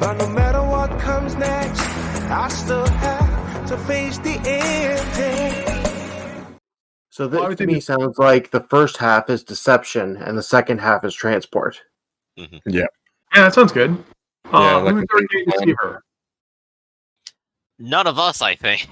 But no matter what comes next, I still have to face the ending. So this to me sounds like the first half is deception and the second half is transport. Mm-hmm. Yeah, that sounds good. Yeah, like who's our deceiver? None of us, I think.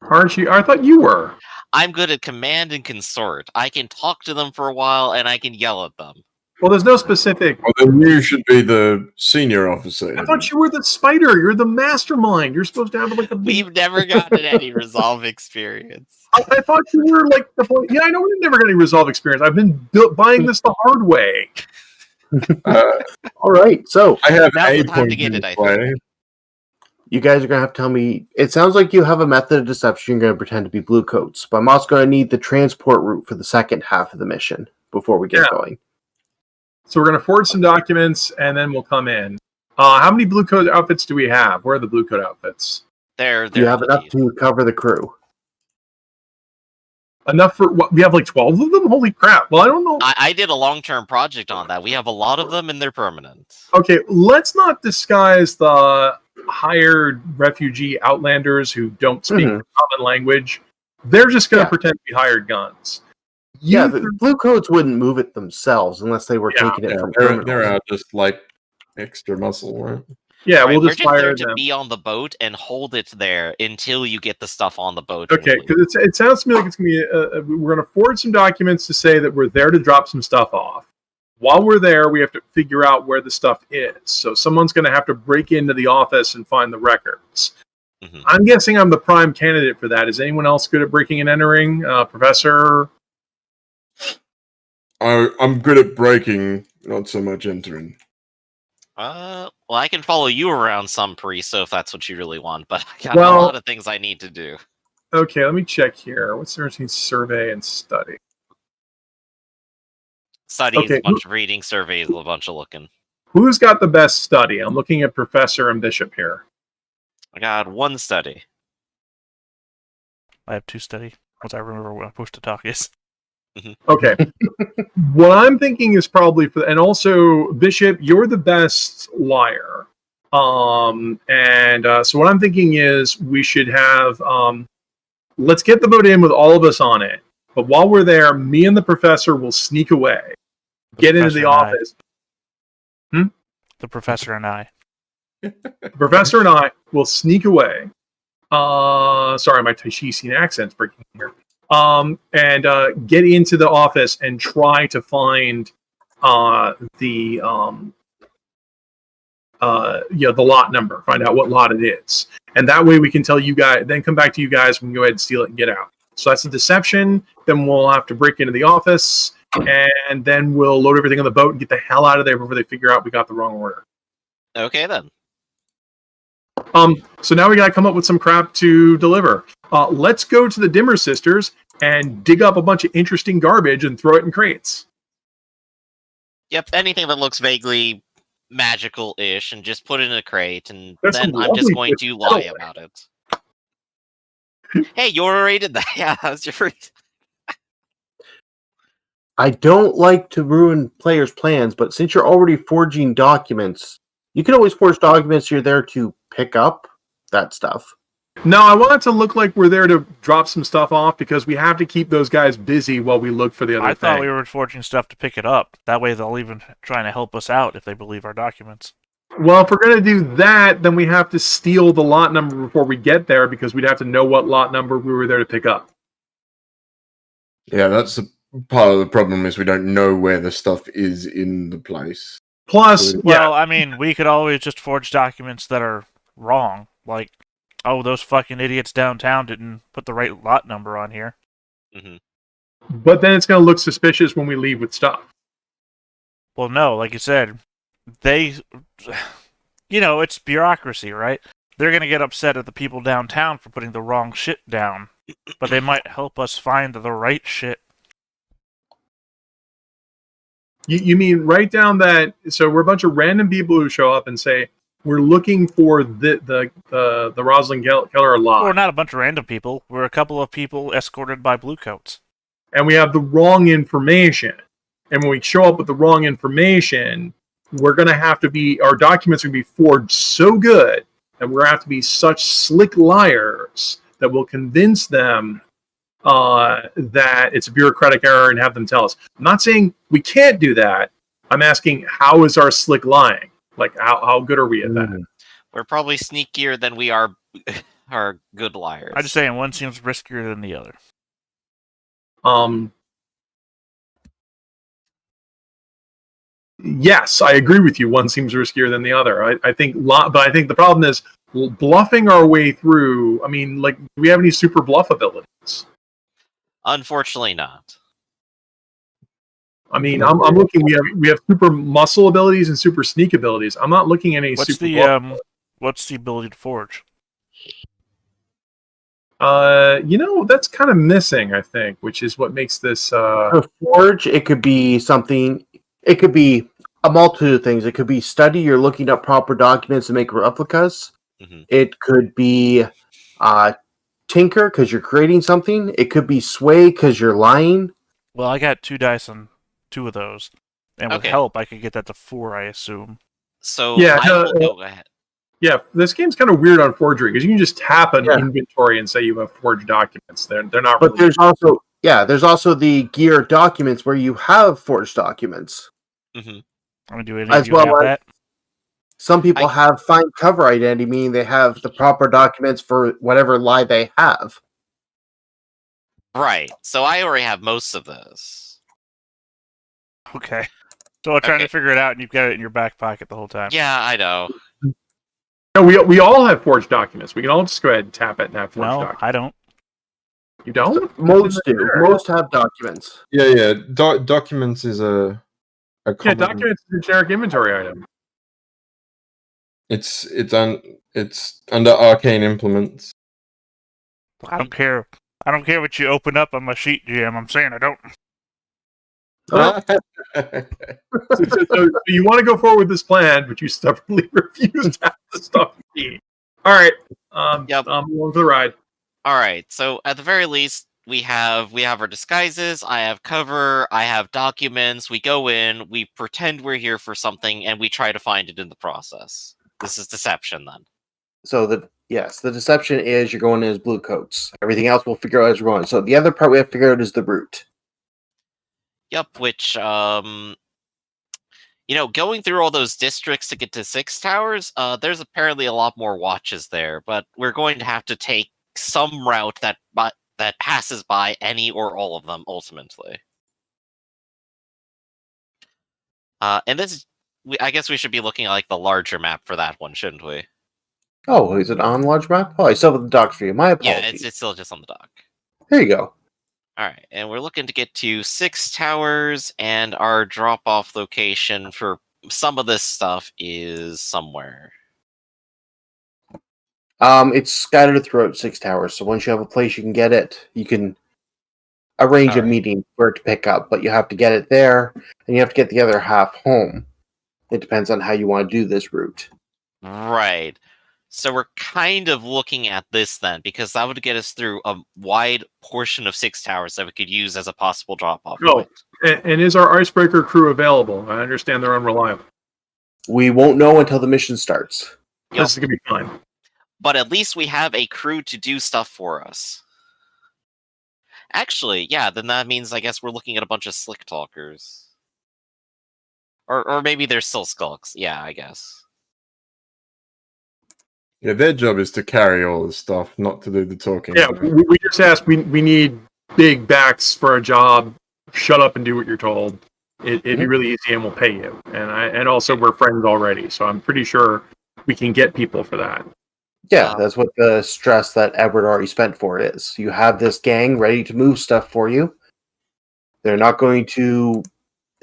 Archie, I thought you were. I'm good at command and consort. I can talk to them for a while, and I can yell at them. Well, there's no specific... Well, then you should be the senior officer. I thought you were the spider. You're the mastermind. You're supposed to have like a... We've never gotten any resolve experience. I thought you were like the... Yeah, I know we've never got any resolve experience. I've been buying this the hard way. All right, so... I have Now's a the time point to get in it, I play. think. You guys are going to have to tell me... It sounds like you have a method of deception. You're going to pretend to be bluecoats. But I'm also going to need the transport route for the second half of the mission before we get going. So we're going to forward some documents, and then we'll come in. How many bluecoat outfits do we have? Where are the bluecoat outfits? They're you have enough to cover the crew. Enough for what? We have like 12 of them? Holy crap. Well, I don't know. I did a long-term project on that. We have a lot of them, and they're permanent. Okay, let's not disguise the hired refugee outlanders who don't speak the common language. They're just going to pretend to be hired guns. The bluecoats wouldn't move it themselves unless they were taking it from criminals. They're just like extra muscle, right? Yeah, right, we'll just we're fire there them. to be on the boat and hold it there until you get the stuff on the boat. Okay, because it sounds to me like it's going to be... we're going to forward some documents to say that we're there to drop some stuff off. While we're there, we have to figure out where the stuff is. So someone's going to have to break into the office and find the records. Mm-hmm. I'm guessing I'm the prime candidate for that. Is anyone else good at breaking and entering? Professor? I'm good at breaking, not so much entering. Well, I can follow you around some so if that's what you really want, but I got a lot of things I need to do. Okay, let me check here. What's the difference between survey and study? Study is a bunch of reading, survey is a bunch of looking. Who's got the best study? I'm looking at Professor and Bishop here. I got one study. I have 2 study. Once I remember what push to talk is. Okay. What I'm thinking is probably and also Bishop, you're the best liar. So what I'm thinking is we should have let's get the boat in with all of us on it. But while we're there, me and the professor will sneak away, get into the office. The professor and I. The professor and I will sneak away. Sorry, my Tahitian accent's breaking here. And get into the office and try to find the lot number. Find out what lot it is, and that way we can tell you guys. Then come back to you guys. We can go ahead and steal it and get out. So that's a deception. Then we'll have to break into the office, and then we'll load everything on the boat and get the hell out of there before they figure out we got the wrong order. Okay then. So now we gotta come up with some crap to deliver. Let's go to the Dimmer Sisters and dig up a bunch of interesting garbage and throw it in crates. Yep, anything that looks vaguely magical-ish, and just put it in a crate, and That's then I'm just going to lie about it. Hey, you already did that. Yeah, that was your first. I don't like to ruin players' plans, but since you're already forging documents, you can always forge documents you're there to pick up that stuff. No, I want it to look like we're there to drop some stuff off because we have to keep those guys busy while we look for the other thing. I thought we were forging stuff to pick it up. That way they'll even try to help us out if they believe our documents. Well, if we're going to do that, then we have to steal the lot number before we get there because we'd have to know what lot number we were there to pick up. Yeah, that's part of the problem is we don't know where the stuff is in the place. Plus, well, I mean, we could always just forge documents that are wrong. Like, oh, those fucking idiots downtown didn't put the right lot number on here. Mm-hmm. But then it's going to look suspicious when we leave with stuff. Well, no, like you said, it's bureaucracy, right? They're going to get upset at the people downtown for putting the wrong shit down. But they might help us find the right shit. You mean write down that? So we're a bunch of random people who show up and say we're looking for the Rosalind Keller lot. We're not a bunch of random people. We're a couple of people escorted by bluecoats, and we have the wrong information. And when we show up with the wrong information, we're going to have to be, our documents are going to be forged so good, and we're going to have to be such slick liars that we'll convince them that it's a bureaucratic error and have them tell us. I'm not saying we can't do that. I'm asking, how is our slick lying? Like, how good are we at that? We're probably sneakier than we are good liars. I'm just saying one seems riskier than the other. Yes, I agree with you. One seems riskier than the other. I think, but I think the problem is bluffing our way through. I mean, like, do we have any super bluff abilities? Unfortunately, not. I mean, I'm looking. We have super muscle abilities and super sneak abilities. I'm not looking at any super bluff. What's the ability to forge? That's kind of missing, I think, which is what makes this. For forge, it could be something. It could be a multitude of things. It could be study. You're looking up proper documents to make replicas. Mm-hmm. It could be tinker because you're creating something. It could be sway because you're lying. Well, I got 2 dice on 2 of those, and with help, I could get that to 4. I assume. So yeah, go ahead. Yeah, this game's kind of weird on forgery because you can just tap an inventory and say you have forged documents. They're not. But there's also the gear documents where you have forged documents. Mm-hmm. I'm gonna do any of you have that. Some people have find cover identity, meaning they have the proper documents for whatever lie they have. Right. So I already have most of those. Okay. So I'm trying to figure it out, and you've got it in your back pocket the whole time. Yeah, I know. No, we all have forged documents. We can all just go ahead and tap it and have forged documents. No, I don't. You don't? Most do. Most have documents. Yeah. Documents is a common... documents is a generic inventory item. It's under arcane implements. I don't care. I don't care what you open up on my sheet, GM. I'm saying I don't. So you want to go forward with this plan, but you stubbornly refuse to have the stuff you need. All right. Yep. I'm along for the ride. All right. So at the very least, we have our disguises. I have cover. I have documents. We go in. We pretend we're here for something, and we try to find it in the process. This is deception, then. So the deception is you're going in as blue coats. Everything else we'll figure out as we're going. So the other part we have to figure out is the route. Yep, which, going through all those districts to get to 6 Towers, there's apparently a lot more watches there, but we're going to have to take some route that passes by any or all of them, ultimately. And this, I guess we should be looking at, like, the larger map for that one, shouldn't we? Oh, is it on large map? Oh, I still have the dock for you. My apologies. Yeah, it's still just on the dock. There you go. Alright, and we're looking to get to 6 Towers, and our drop-off location for some of this stuff is somewhere. It's scattered throughout 6 Towers, so once you have a place you can get it, you can arrange a meeting for it to pick up, but you have to get it there, and you have to get the other half home. It depends on how you want to do this route. Right. So we're kind of looking at this then, because that would get us through a wide portion of 6 Towers that we could use as a possible drop-off point. And is our icebreaker crew available? I understand they're unreliable. We won't know until the mission starts. Yep. This is going to be fine. But at least we have a crew to do stuff for us. Actually, yeah, then that means I guess we're looking at a bunch of slick talkers. Or maybe they're still skulks. Yeah, I guess. Yeah, their job is to carry all the stuff, not to do the talking. Yeah, we just asked, we need big backs for a job. Shut up and do what you're told. It'd be really easy and we'll pay you. And also we're friends already, so I'm pretty sure we can get people for that. Yeah, that's what the stress that Edward already spent for it is. You have this gang ready to move stuff for you. They're not going to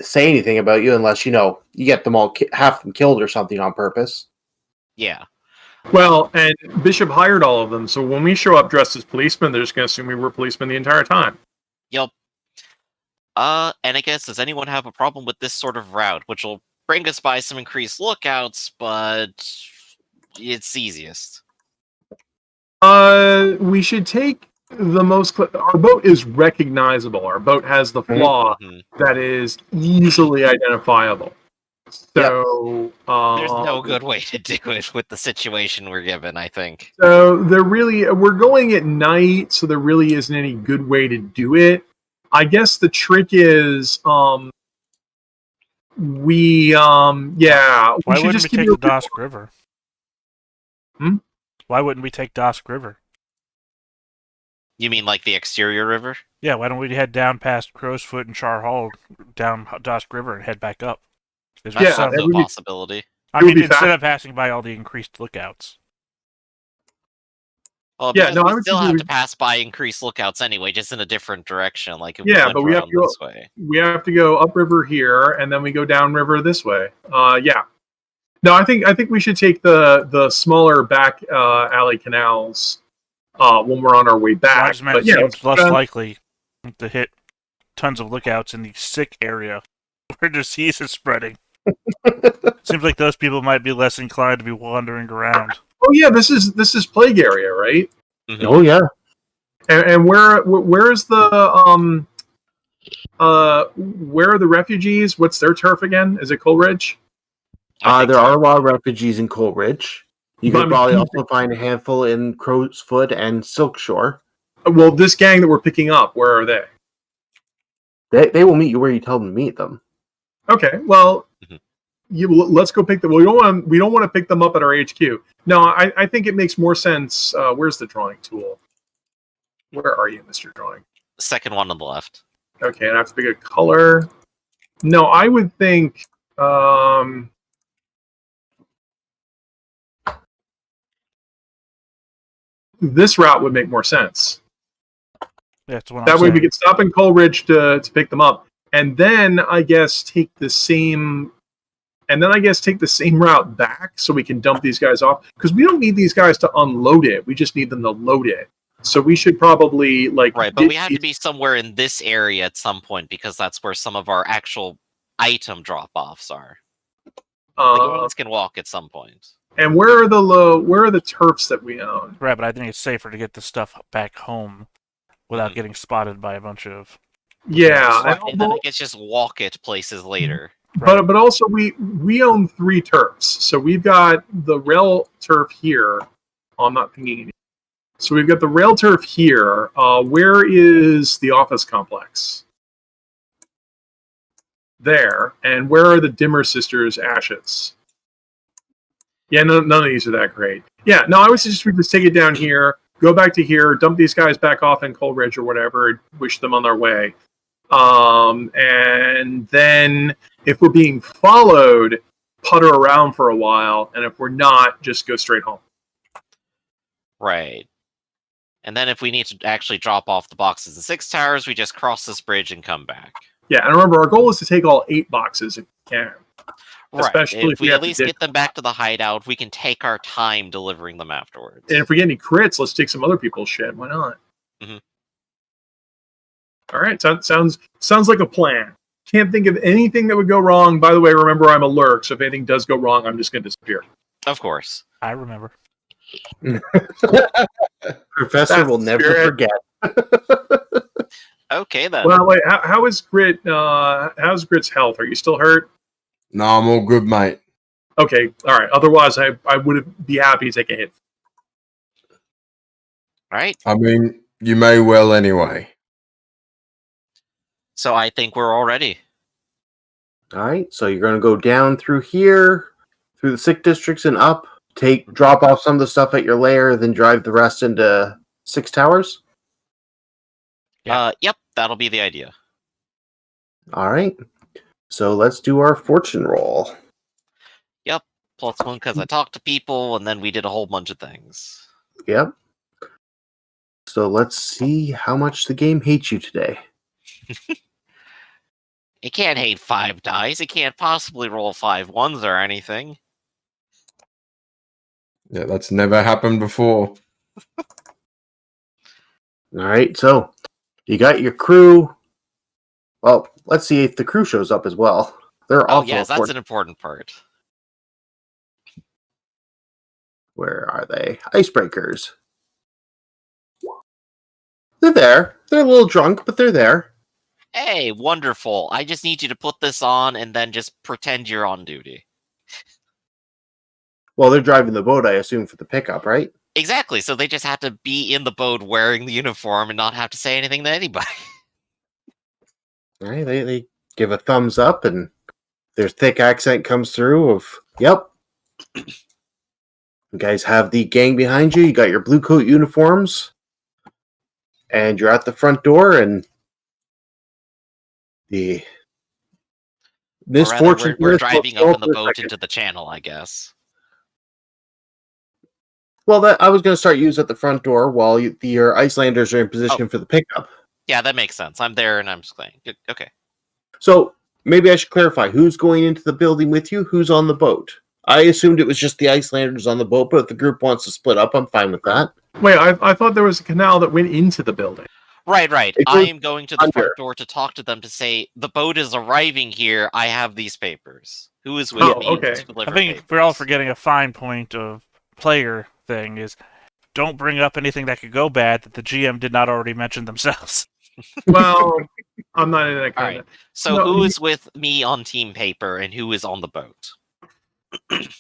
say anything about you unless, you get them all, half them killed or something on purpose. Yeah. Well, and Bishop hired all of them, so when we show up dressed as policemen, they're just going to assume we were policemen the entire time. Yep. And I guess, does anyone have a problem with this sort of route, which will bring us by some increased lookouts, but it's easiest? We should take the most... Our boat is recognizable. Our boat has the flaw that is easily identifiable. So There's no good way to do it with the situation we're given, I think. So we're going at night, so there really isn't any good way to do it. I guess the trick is we Why we should wouldn't just we keep take it the Dosk River? Hmm? Why wouldn't we take Dosk River? You mean like the exterior river? Yeah, why don't we head down past Crowsfoot and Char Hall, down Dosk River, and head back up? There's Yeah, some- that Also a would be- possibility. I it would mean, be instead fast. of passing by all the increased lookouts. Well, Yeah, because no, I we would still think have we to pass by increased lookouts anyway, just in a different direction. Like if we Yeah, went but we have around to go. this way. We have to go upriver here, and then we go downriver this way. Yeah. No, I think we should take the smaller back alley canals when we're on our way Well, I back. just meant But it yeah, seems less let's- likely to hit tons of lookouts in the sick area where disease is spreading. Seems like those people might be less inclined to be wandering around. Oh yeah, this is plague area, right? Mhm. Oh yeah. And where's the where are the refugees? What's their turf again? Is it Coleridge? I think There so. are a lot of refugees in Coleridge. You But I could mean, probably also find a handful in Crow's Foot and Silkshore. Well, this gang that we're picking up, where are they? They will meet you where you tell them to meet them. Okay, well, Mhm. let's go pick them. We don't want to pick them up at our HQ. No, I think it makes more sense. Where's the drawing tool? Where are you, Mr. Drawing? Second one on the left. Okay, and I have to pick a color. No, I would think. This route would make more sense. Yeah, that's what That I'm way saying. we could stop in Coleridge to pick them up, and then I guess take the same route back so we can dump these guys off, because we don't need these guys to unload it. We just need them to load it. So we should probably Right, but get we have to be somewhere in this area at some point because that's where some of our actual item drop-offs are. The gangs can walk at some point. and where are the turfs that we own? Right, but I think it's safer to get the stuff back home without Mhm. getting spotted by a bunch of. Yeah, Right, and and then I guess just walk it places later. but also we own 3 turfs. So we've got the rail turf here. Oh, I'm not thinking any. So we've got the rail turf here. Where is the office complex? There. And where are the Dimmer Sisters' ashes? Yeah, none of these are that great. Yeah, no, I would suggest we just take it down here, go back to here, dump these guys back off in Coleridge or whatever, and wish them on their way. And then if we're being followed, putter around for a while, and if we're not, just go straight home. Right. And then if we need to actually drop off the boxes in 6 towers, we just cross this bridge and come back. Yeah, and remember, our goal is to take all 8 boxes if we can. Right. Especially if if we we have at to least dig- get them back to the hideout, we can take our time delivering them afterwards. And if we get any crits, let's take some other people's shit. Why not? Mhm. All right, sounds like a plan. Can't think of anything that would go wrong. By the way, remember I'm a lurk, so if anything does go wrong, I'm just going to disappear. Of course. I remember. Professor That's will the never spirit. forget. Okay then. Well, wait, how is Grit? How's Grit's health? Are you still hurt? No, I'm all good, mate. Okay, all right. Otherwise, I would be happy to take a hit. Right. I mean, you may well anyway. So I think we're all ready. All right, so you're going to go down through here, through the sick districts and up. Drop off some of the stuff at your lair, then drive the rest into 6 towers. Yeah. Yep, that'll be the idea. All right, so let's do our fortune roll. +1 because I talked to people, and then we did a whole bunch of things. Yep. So let's see how much the game hates you today. It can't hate 5 dice. It can't possibly roll 5 ones or anything. Yeah, that's never happened before. All right, so you got your crew. Well, let's see if the crew shows up as well. They're Oh also yes, a that's fort- an important part. Where are they? Icebreakers. They're there. They're a little drunk, but they're there. Hey, wonderful. I just need you to put this on and then just pretend you're on duty. Well, they're driving the boat, I assume, for the pickup, right? Exactly, so they just have to be in the boat wearing the uniform and not have to say anything to anybody. Right? They give a thumbs up, and their thick accent comes through of, yep. You guys have the gang behind you. You got your blue coat uniforms, and you're at the front door, and the Or rather, misfortune we're here driving spoke up in the for a boat second. into the channel, I guess. Well, I was going to start use at the front door while your Icelanders are in position for the pickup. Yeah, that makes sense. I'm there and I'm just playing. Okay. So maybe I should clarify who's going into the building with you, who's on the boat. I assumed it was just the Icelanders on the boat, but if the group wants to split up, I'm fine with that. Wait, I thought there was a canal that went into the building. Right. It I goes am going to the under. front door to talk to them to say, the boat is arriving here, I have these papers. Who is with Oh, me okay. to deliver I think papers? we're all forgetting a fine point of player thing is don't bring up anything that could go bad that the GM did not already mention themselves. Well, I'm not in that kind Alright, of. so No, who he- is with me on team paper and who is on the boat?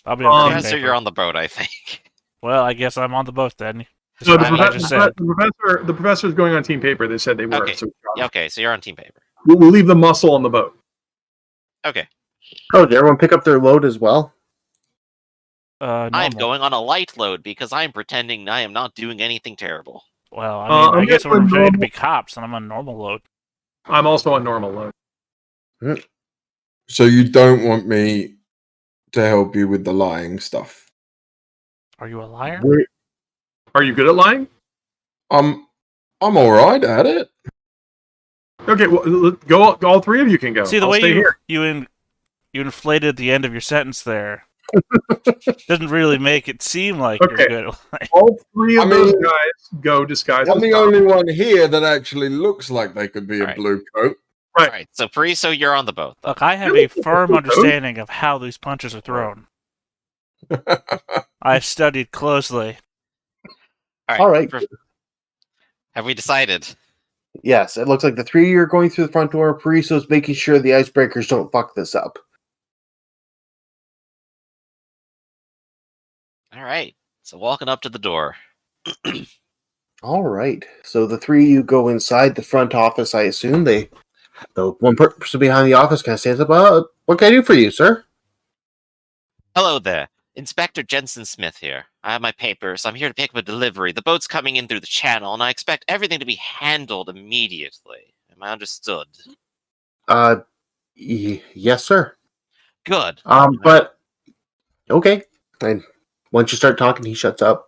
I'll be on team Professor, paper. you're on the boat, I think. Well, I guess I'm on the boat then. No, Despite what I just said. the professor's going on team paper. They said they were. Okay. So Yeah, okay, so you're on team paper. we'll leave the muscle on the boat. Okay. Oh, did everyone pick up their load as well? I'm Normal. going on a light load because I'm pretending I am not doing anything terrible. Well, I mean, I I'm guess going we're for ready to normal. be cops, and I'm on normal load. I'm also on normal load. So you don't want me to help you with the lying stuff? Are you a liar? Are you good at lying? I'm all right at it. Okay, well, go. All three of you can go. See, the I'll way stay here. you inflated the end of your sentence there doesn't really make it seem like Okay. you're good at lying. All three of I those mean, guys go disguised I'm as the cops. only one here that actually looks like they could be a Alright. blue coat. Right. Alright, so Pariso, you're on the boat. Then. Look, I have a firm understanding of how these punches are thrown. I studied closely. All right. Have we decided? Yes, it looks like the three of you are going through the front door. Pariso's making sure the icebreakers don't fuck this up. Alright, so walking up to the door. All right. So the three of you go inside the front office, I assume. The one person behind the office kind of stands up. What can I do for you, sir? Hello there. Inspector Jensen Smith here. I have my papers. I'm here to pick up a delivery. The boat's coming in through the channel, and I expect everything to be handled immediately. Am I understood? Yes, sir. Good. But okay. And once you start talking, he shuts up.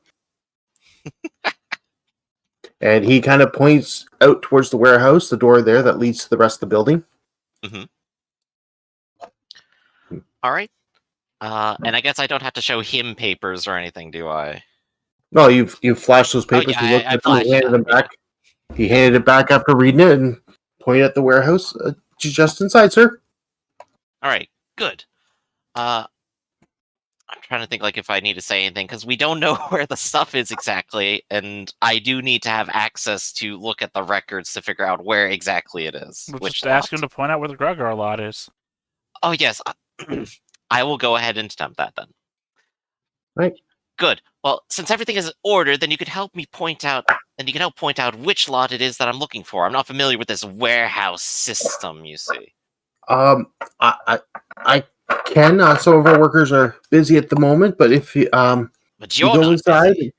And he kind of points out towards the warehouse, the door there that leads to the rest of the building. All right. And I guess I don't have to show him papers or anything, do I? No, you've flashed those papers. yeah, He looked I at them and flashed handed them them, yeah. back. He handed it back after reading it and pointed at the warehouse. Just inside, sir. All right. Good. I'm trying to think like if I need to say anything because we don't know where the stuff is exactly, and I do need to have access to look at the records to figure out where exactly it is. We'll Which just ask lot. him to point out where the Gregar lot is. Oh yes, I will go ahead and attempt that then. Right. Good. Well, since everything is in order, then you could help me point out, and you can help point out which lot it is that I'm looking for. I'm not familiar with this warehouse system. You see. I can. Some of our workers are busy at the moment, but if you But you you're go not inside. busy.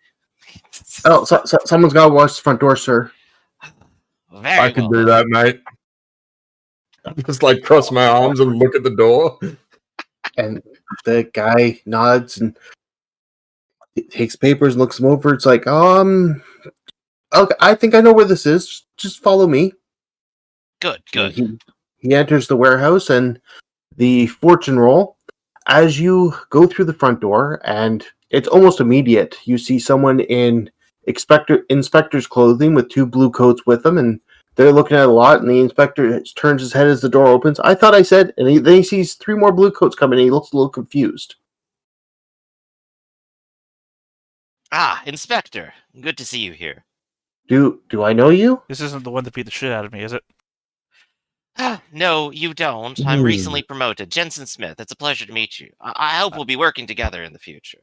Oh, someone's got to watch the front door, sir. Very I can well, do then. that, mate. Just like cross my arms and look at the door. And the guy nods and takes papers and looks them over. It's like, okay, I think I know where this is. Just follow me. Good. And Good. he enters the warehouse and the fortune roll. As you go through the front door, and it's almost immediate, you see someone in inspector's clothing with two blue coats with them, and they're looking at a lot, and the inspector turns his head as the door opens. I thought I said, and then he sees three more blue coats coming, and he looks a little confused. Ah, Inspector. Good to see you here. Do I know you? This isn't the one that beat the shit out of me, is it? No, you don't. I'm recently promoted. Jensen Smith. It's a pleasure to meet you. I hope we'll be working together in the future.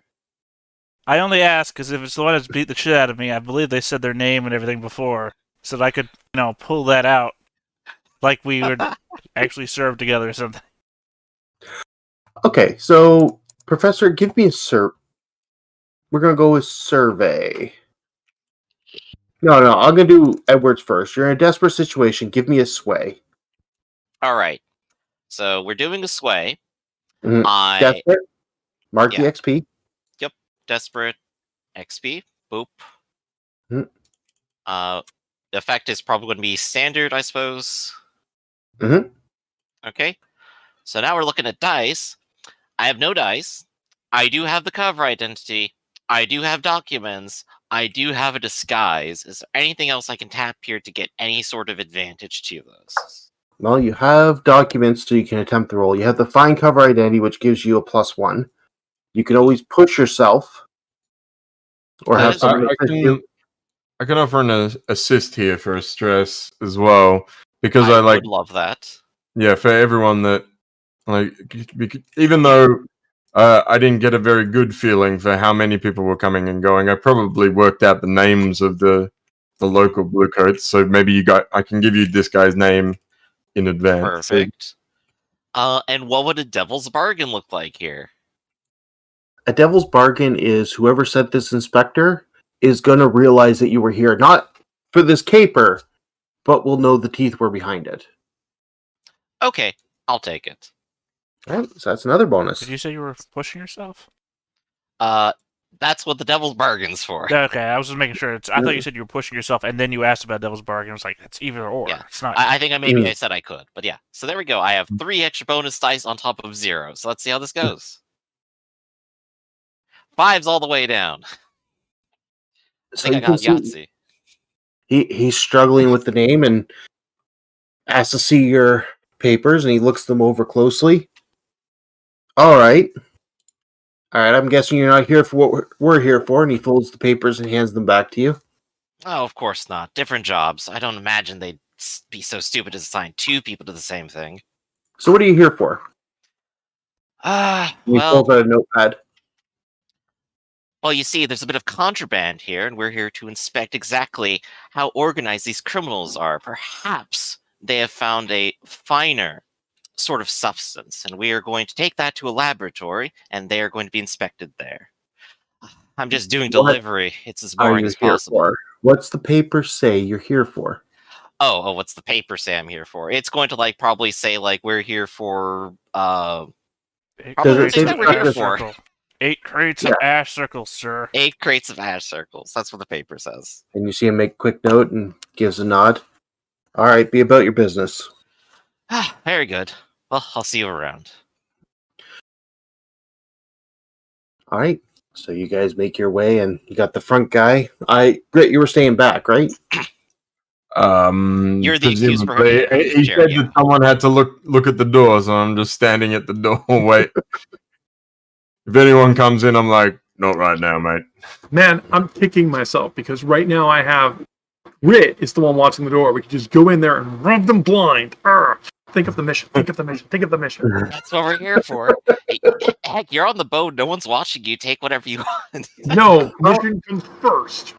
I only ask because if it's the one that's beat the shit out of me, I believe they said their name and everything before, so that I could, pull that out, like we would actually serve together or something. Okay, so Professor, give me a We're gonna go with survey. No, I'm gonna do Edwards first. You're in a desperate situation. Give me a sway. All right. So we're doing a sway. Mhm. I Desperate. Mark the Yeah. XP. Yep. Desperate XP. Boop. Mhm. The effect is probably going to be standard, I suppose. Mhm. Okay. So now we're looking at dice. I have no dice. I do have the cover identity. I do have documents. I do have a disguise. Is there anything else I can tap here to get any sort of advantage to those? Well, you have documents, so you can attempt the roll. You have the find cover identity, which gives you a +1. You can always push yourself, or That have is someone true. assist you. I can offer an assist here for a stress as well, because I I like, would love that. yeah, for everyone that like, even though I didn't get a very good feeling for how many people were coming and going, I probably worked out the names of the local bluecoats. So maybe I can give you this guy's name in advance. So, Perfect. And what would a devil's bargain look like here? A devil's bargain is whoever sent this inspector is going to realize that you were here, not for this caper, but will know the teeth were behind it. Okay, I'll take it. All right, so that's another bonus. Did you say you were pushing yourself? That's what the devil's bargain's for. Okay, I was just making sure. I thought you said you were pushing yourself, and then you asked about Devil's Bargain. I was like, it's either or. Yeah. It's not. I think I said I could, but yeah. So there we go. I have 3 extra bonus dice on top of 0. So let's see how this goes. 5's all the way down. I So think I you can got see Yahtzee. he's struggling with the name and asks to see your papers, and he looks them over closely. All right. I'm guessing you're not here for what we're here for, and he folds the papers and hands them back to you. Oh, of course not. Different jobs. I don't imagine they'd be so stupid as to assign 2 people to the same thing. So what are you here for? He Well, pulls out a notepad. you see, there's a bit of contraband here, and we're here to inspect exactly how organized these criminals are. Perhaps they have found a finer sort of substance, and we are going to take that to a laboratory, and they are going to be inspected there. I'm just doing What delivery. It's as are boring you as here possible. for? What's the paper say you're here for? Oh, what's the paper say I'm here for? It's going to probably say we're here for probably Does the it thing say that we're the here fact for. Circle. 8 crates of ash circles, sir. 8 crates of ash circles. That's what the paper says. And you see him make a quick note and gives a nod. All right, be about your business. Very good. Well, I'll see you around. All right. So you guys make your way, and you got the front guy. Grit, you were staying back, right? You're the excuse for presumably, hooking he chair, said yeah. that someone had to look at the door, so I'm just standing at the door. Wait, if anyone comes in, I'm like, not right now, mate. Man, I'm kicking myself because right now I have Rit is the one watching the door. We could just go in there and rub them blind. Urgh. Think of the mission. Think of the mission. Think of the mission. That's what we're here for. Heck, you're on the boat. No one's watching you. Take whatever you want. No, mission comes first.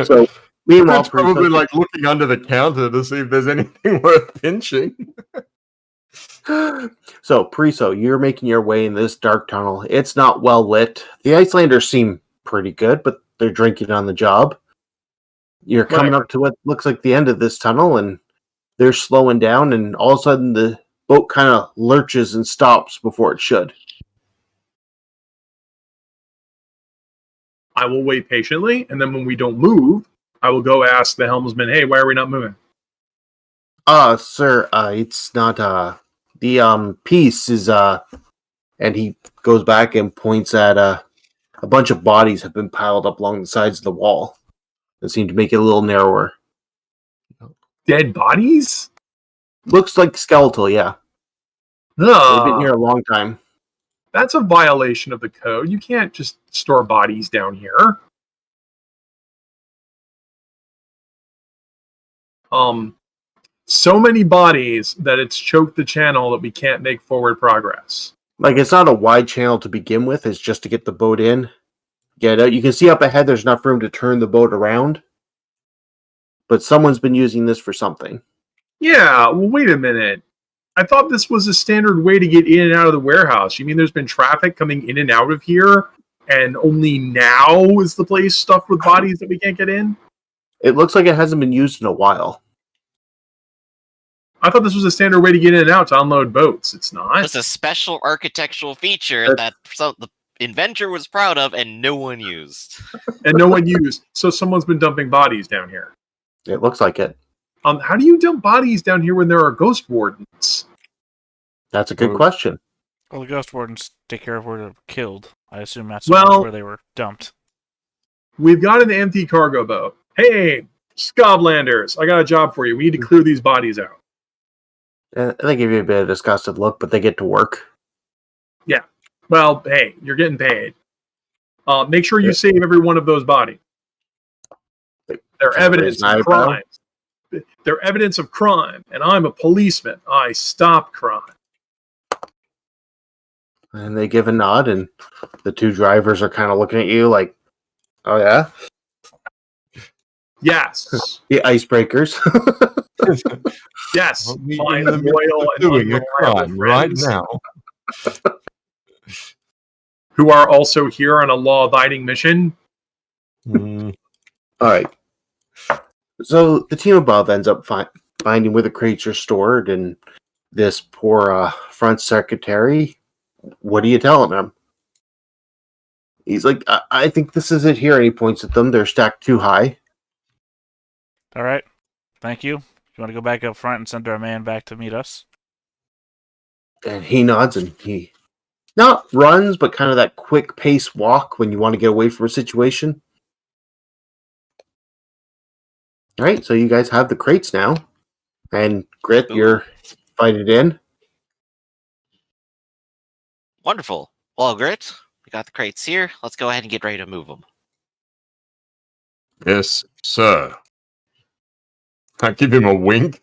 So meanwhile, It's probably like looking under the counter to see if there's anything worth pinching. So Priso, you're making your way in this dark tunnel. It's not well lit. The Icelanders seem pretty good, but they're drinking on the job. You're coming up to what looks like the end of this tunnel, and they're slowing down, and all of a sudden the boat kind of lurches and stops before it should. I will wait patiently, and then when we don't move, I will go ask the helmsman, "Hey, why are we not moving?" Sir, it's not the piece is and he goes back and points at a bunch of bodies have been piled up along the sides of the wall that seem to make it a little narrower. Dead bodies? Looks like skeletal, yeah. They've been here a long time. That's a violation of the code. You can't just store bodies down here. so many bodies that it's choked the channel that we can't make forward progress. Like, it's not a wide channel to begin with. It's just to get the boat in, get out. You can see up ahead there's enough room to turn the boat around. But someone's been using this for something. Yeah, well, wait a minute. I thought this was a standard way to get in and out of the warehouse. You mean there's been traffic coming in and out of here, and only now is the place stuffed with bodies that we can't get in? It looks like it hasn't been used in a while. I thought this was a standard way to get in and out to unload boats. It's not. It's a special architectural feature that the inventor was proud of and no one used. And no one used. So someone's been dumping bodies down here. It looks like it. How do you dump bodies down here when there are ghost wardens? That's a good question. Well, the ghost wardens take care of where they were killed. I assume that's where they were dumped. We've got an empty cargo boat. Hey, Scoblanders, I got a job for you. We need to clear these bodies out. They give you a bit of a disgusted look, but they get to work. Yeah. Well, hey, you're getting paid. Make sure you save every one of those bodies. They're evidence of crime. They're evidence of crime, and I'm a policeman. I stop crime. And they give a nod, and the two drivers are kind of looking at you like, oh, yeah? Yes. The icebreakers. Yes. Well, we Find in the loyal and doing a unreliable crime right friends now. who are also here on a law-abiding mission. All right. So the team above ends up finding where the crates are stored, and this poor front secretary, what are you telling him? He's like, I think this is it here, and he points at them. They're stacked too high. All right. Thank you. You want to go back up front and send our man back to meet us? And he nods, and he not runs, but kind of that quick pace walk when you want to get away from a situation. All right, so you guys have the crates now. And Grit, you're fighting in. Wonderful. Well, Grit, we got the crates here. Let's go ahead and get ready to move them. Yes, sir. I give him a wink.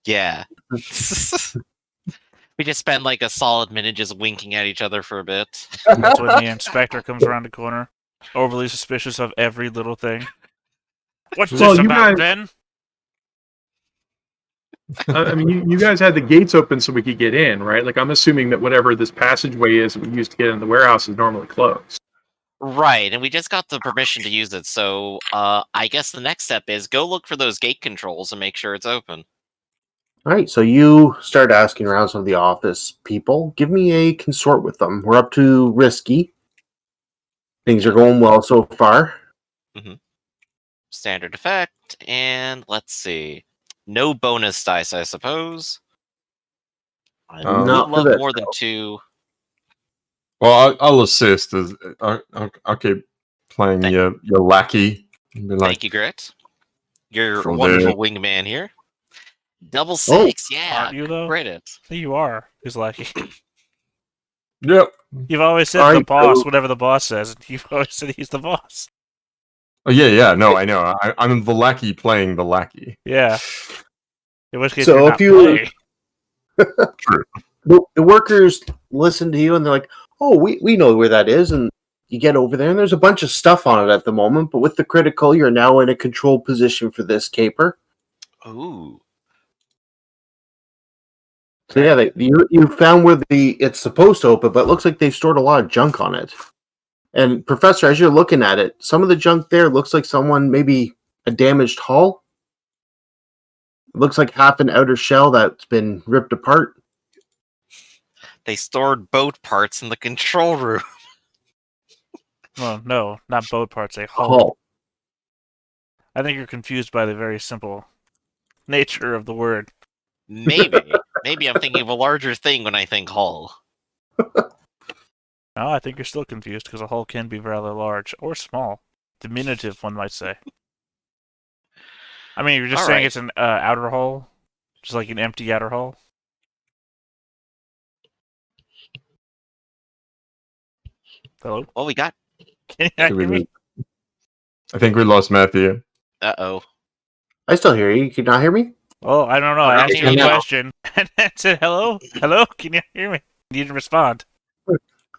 Yeah. We just spend like a solid minute just winking at each other for a bit. That's when the inspector comes around the corner, overly suspicious of every little thing. What's Well, this you about, guys- Ben? I mean, you guys had the gates open so we could get in, right? Like, I'm assuming that whatever this passageway is that we used to get in the warehouse is normally closed. Right, and we just got the permission to use it, so I guess the next step is go look for those gate controls and make sure it's open. All right, so you start asking around some of the office people. Give me a consort with them. We're up to risky. Things are going well so far. Standard effect, and let's see. No bonus dice, I suppose. I would Not for love this, more than though. 2. Well, I'll assist. As I'll keep playing your lackey. And be like, Thank you, Grit. You're Sure a wonderful did. wingman here. Double 6, yeah. Aren't you, though? Credit. You are. Who's lucky? Yep. You've always said All the right, boss, so- whatever the boss says. You've always said he's the boss. Oh yeah. No, I know. I'm the lackey playing the lackey. Yeah. In which case, So you're if not you- playing. The workers listen to you, and they're like, oh, we know where that is. And you get over there, and there's a bunch of stuff on it at the moment. But with the critical, you're now in a controlled position for this caper. Ooh. So yeah, you found where it's supposed to open, but it looks like they've stored a lot of junk on it. And Professor, as you're looking at it, some of the junk there looks like maybe a damaged hull. It looks like half an outer shell that's been ripped apart. They stored boat parts in the control room. Well, no, not boat parts, a hull. Hull. I think you're confused by the very simple nature of the word. Maybe. Maybe I'm thinking of a larger thing when I think hull. No, I think you're still confused because a hull can be rather large or small. Diminutive, one might say. I mean, you're just All saying right. it's an outer hull? Just like an empty outer hull? Hello? Well, we got... Can you not hear me? I think we lost Matthew. Uh-oh. I still hear you. Can you not hear me? Oh, I don't know. I asked you a Canal. question and then said, hello? Hello? Can you hear me? You didn't respond.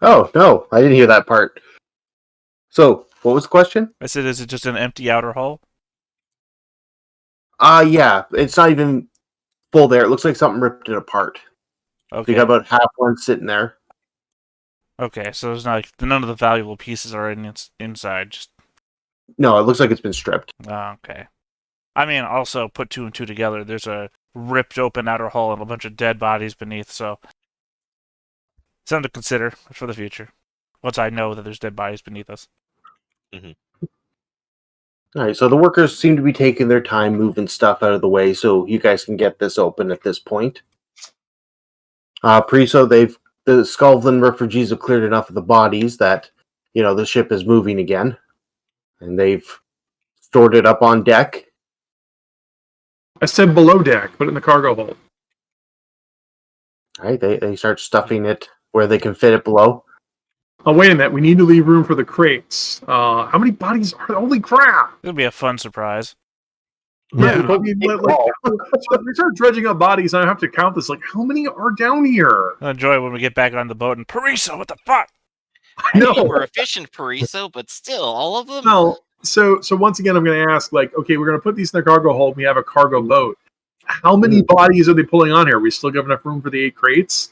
Oh, no, I didn't hear that part. So, what was the question? I said, is it just an empty outer hull? Yeah, it's not even full there. It looks like something ripped it apart. You Okay. got about half one sitting there. Okay, so there's not none of the valuable pieces are inside. Just No, it looks like it's been stripped. okay. I mean, also put two and two together. There's a ripped open outer hull and a bunch of dead bodies beneath. So something to consider for the future. Once I know that there's dead bodies beneath us. All right, so the workers seem to be taking their time moving stuff out of the way, so you guys can get this open at this point. The Scoundrels refugees have cleared enough of the bodies that the ship is moving again, and they've stored it up on deck. I said below deck, put it in the cargo hold. All right, they start stuffing it where they can fit it below. Oh, wait a minute. We need to leave room for the crates. How many bodies are there? Holy crap! It'll be a fun surprise. Yeah, Yeah. I mean, so we start dredging up bodies, and I have to count this. Like, how many are down here? I'll enjoy it when we get back on the boat and Parisa, what the fuck? I know we're efficient, Pariso, but still, all of them. No. So once again, I'm going to ask, like, okay, we're going to put these in the cargo hold. We have a cargo boat. How many bodies are they pulling on here? We still have enough room for the 8 crates?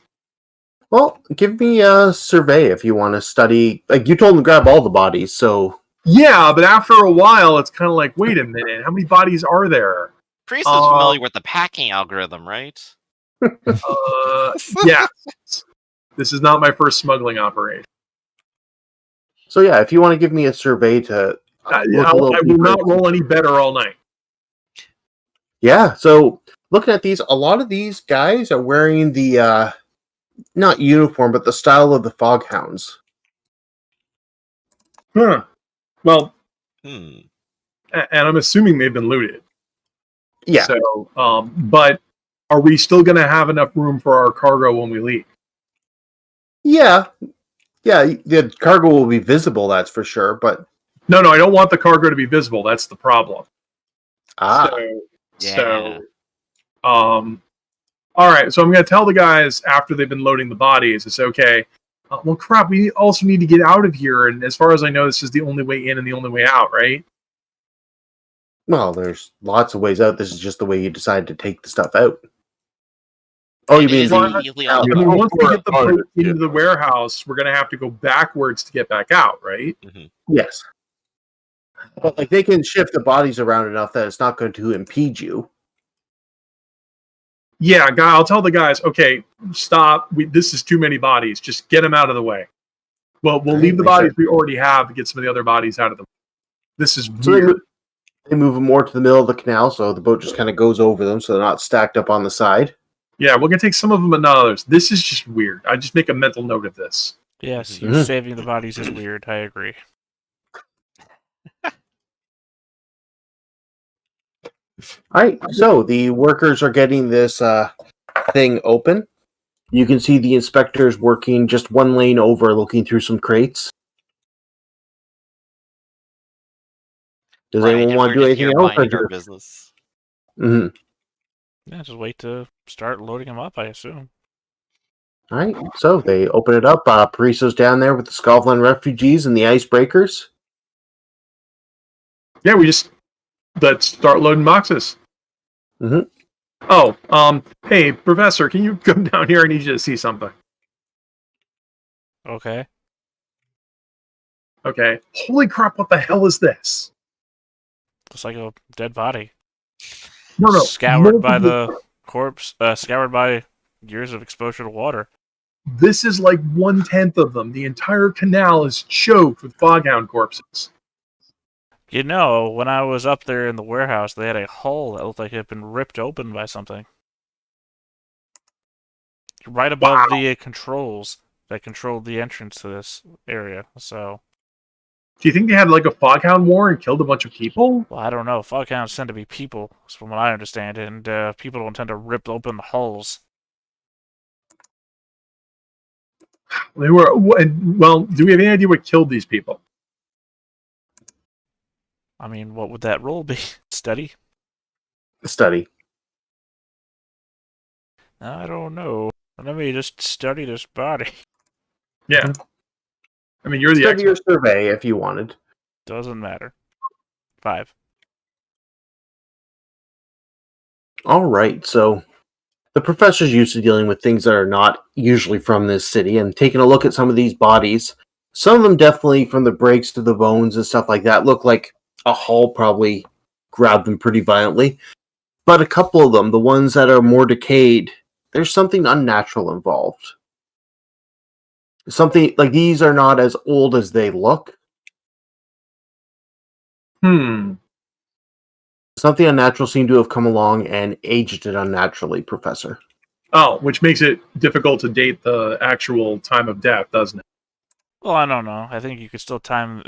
Well, give me a survey if you want to study. Like, you told them to grab all the bodies, so... Yeah, but after a while, it's kind of like, wait a minute, how many bodies are there? Pariso's familiar with the packing algorithm, right? Yeah. This is not my first smuggling operation. So yeah, if you want to give me a survey to I look a little will deeper not into- roll any better all night. Yeah, so looking at these, a lot of these guys are wearing the not uniform, but the style of the Foghounds. Huh. Well, Hmm. and I'm assuming they've been looted. Yeah, So, but are we still going to have enough room for our cargo when we leave? yeah. The cargo will be visible, that's for sure. But No, I don't want the cargo to be visible. That's the problem. Yeah. All right. So I'm going to tell the guys after they've been loading the bodies, it's okay. Well, crap. We also need to get out of here. And as far as I know, this is the only way in and the only way out, right? well, there's lots of ways out. This is just the way you decide to take the stuff out. Oh, you It mean is the immediately I on mean, once we get the Oh, boat yeah. into the warehouse, we're going to have to go backwards to get back out, right? yes? But like they can shift the bodies around enough that it's not going to impede you. Yeah, I'll tell the guys, okay, stop. This is too many bodies. Just get them out of the way. Well, we'll Right, leave the makes bodies sense. we already have to get some of the other bodies out of them. This is So weird. they move them more to the middle of the canal, so the boat just kind of goes over them, so they're not stacked up on the side. Yeah, we're going to take some of them, but not others. This is just weird. I just make a mental note of this. Yes, you Mhm. saving the bodies is weird. I agree. All right, so the workers are getting this thing open. You can see the inspectors working just one lane over, looking through some crates. Does Right, anyone and want we're to do just here anything else? minding our business. Mm-hmm. Yeah, just wait to start loading them up, I assume. All right, so they open it up. Pariso's down there with the Scoundrels refugees and the icebreakers. Yeah, let's start loading boxes. Mhm. Oh, hey, Professor, can you come down here? I need you to see something. Okay. Okay. Holy crap, what the hell is this? Looks like a dead body. No. Scoured by multiple- the corpse, scoured by years of exposure to water. This is like 1/10 of them. The entire canal is choked with foghound corpses. You know, when I was up there in the warehouse, they had a hull that looked like it had been ripped open by something. Right above the controls that controlled the entrance to this area. So, Do you think they had like a foghound war and killed a bunch of people? well, I don't know. Foghounds tend to be people, from what I understand, and people don't tend to rip open the hulls. They were well. Do we have any idea what killed these people? I mean, what would that role be? Study? Study. I don't know. Let me just study this body. Yeah. I mean, you're the Study your expert. survey if you wanted. Doesn't matter. 5. All right, so the professor's used to dealing with things that are not usually from this city, and taking a look at some of these bodies. Some of them definitely, from the breaks to the bones and stuff like that, look like a hull probably grabbed them pretty violently. But a couple of them, the ones that are more decayed, there's something unnatural involved. Something like these are not as old as they look. Something unnatural seemed to have come along and aged it unnaturally, Professor. Oh, which makes it difficult to date the actual time of death, doesn't it? Well, I don't know. I think you could still time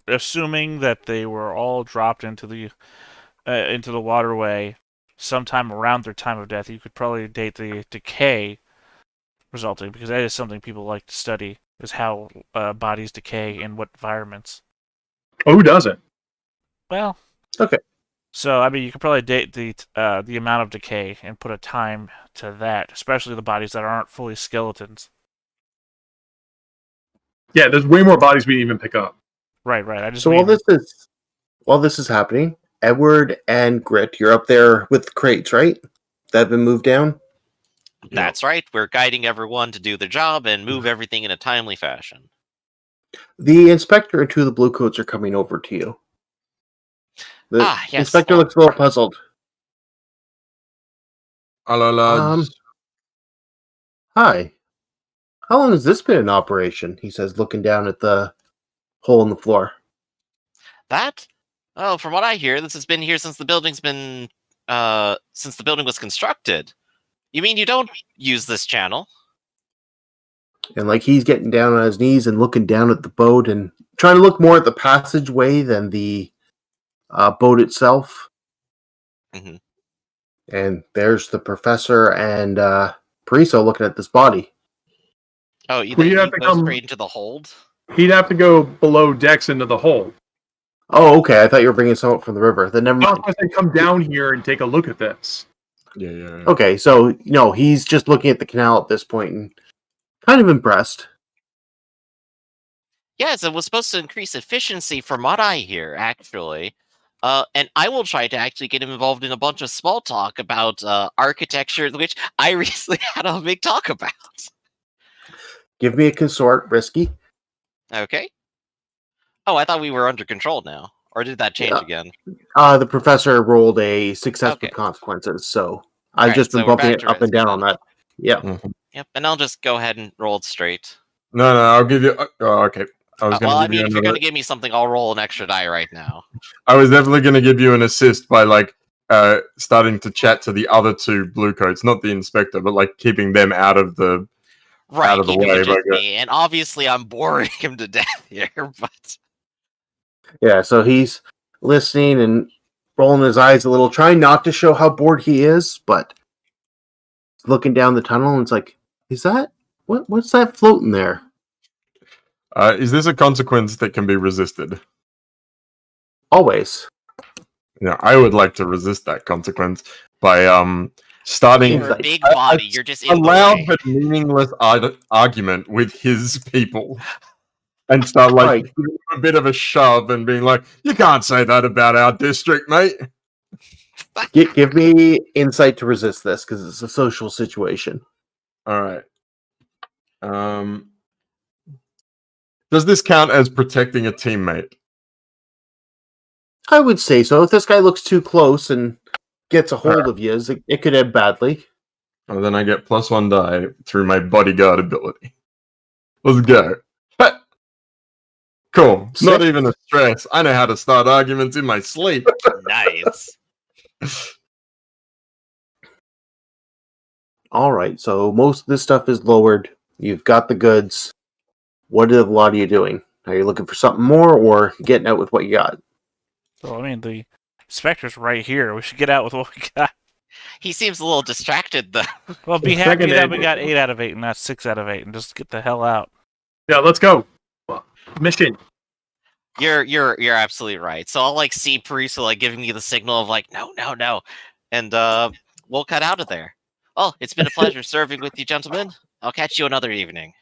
assuming that they were all dropped into the waterway sometime around their time of death. You could probably date the decay resulting, because that is something people like to study, is how bodies decay in what environments. Oh, who doesn't? Well, okay. So I mean, you could probably date the amount of decay and put a time to that, especially the bodies that aren't fully skeletons. Yeah, there's way more bodies we didn't even pick up. Right. I just so while this is happening, Edward and Grit, you're up there with the crates, right? That have been moved down. That's right. We're guiding everyone to do their job and move everything in a timely fashion. The inspector and 2 of the blue coats are coming over to you. The Yes. inspector looks a little puzzled. Hello, lads. Hi. How long has this been in operation? He says, looking down at the hole in the floor. That? Oh, from what I hear, this has been here since the building's been since the building was constructed. You mean you don't use this channel? And like he's getting down on his knees and looking down at the boat and trying to look more at the passageway than the boat itself. Mm-hmm. And there's the professor and Pariso looking at this body. Oh, you Well, think you'd you have to go come- straight into the hold? He'd have to go below decks into the hole. Oh, okay. I thought you were bringing some up from the river. Then never I mind. was going to come down here and take a look at this. Yeah. Okay, so no, he's just looking at the canal at this point and kind of impressed. Yes, it was supposed to increase efficiency from what I hear, actually. And I will try to actually get him involved in a bunch of small talk about architecture, which I recently had a big talk about. Give me a consort, risky. Okay. Oh, I thought we were under control now. Or did that change Yeah. again? The professor rolled a success Okay. with consequences, so I've Alright, just been so we're bumping back it to up and risky down on then. that. Yeah. Mhm. Yep, and I'll just go ahead and roll it straight. No, I'll give you. Oh, okay. I was going Well, to I give mean, you if you're another. going to give me something, I'll roll an extra die right now. I was definitely going to give you an assist by starting to chat to the other 2 blue coats, not the inspector, but like keeping them out of the Right, of the keeping way, it just but, me. And obviously, I'm boring him to death here, but... Yeah, so he's listening and rolling his eyes a little, trying not to show how bored he is, but looking down the tunnel and it's like, is that what's that floating there? Is this a consequence that can be resisted? Always. Yeah, I would like to resist that consequence by starting You're a like, big body, you're just a in the loud way. but meaningless argument with his people, and start Right. giving him a bit of a shove and being like, "You can't say that about our district, mate." Give me insight to resist this because it's a social situation. All right. Does this count as protecting a teammate? I would say so. If this guy looks too close and gets a hold of you, it could end badly. Well, then I get +1 die through my bodyguard ability. Let's go. But, cool. Not 6? even a stress. I know how to start arguments in my sleep. Nice. All right, so most of this stuff is lowered. You've got the goods. What are a lot of you doing? Are you looking for something more or getting out with what you got? So I mean, the inspector's right here. We should get out with what we got. He seems a little distracted, though. Well, be The happy second that we egg- got 8 out of 8 and not 6 out of 8, and just get the hell out. Yeah, let's go. Mission. You're absolutely right. So I'll see Parisa giving me the signal of no. And we'll cut out of there. Well, it's been a pleasure serving with you, gentlemen. I'll catch you another evening.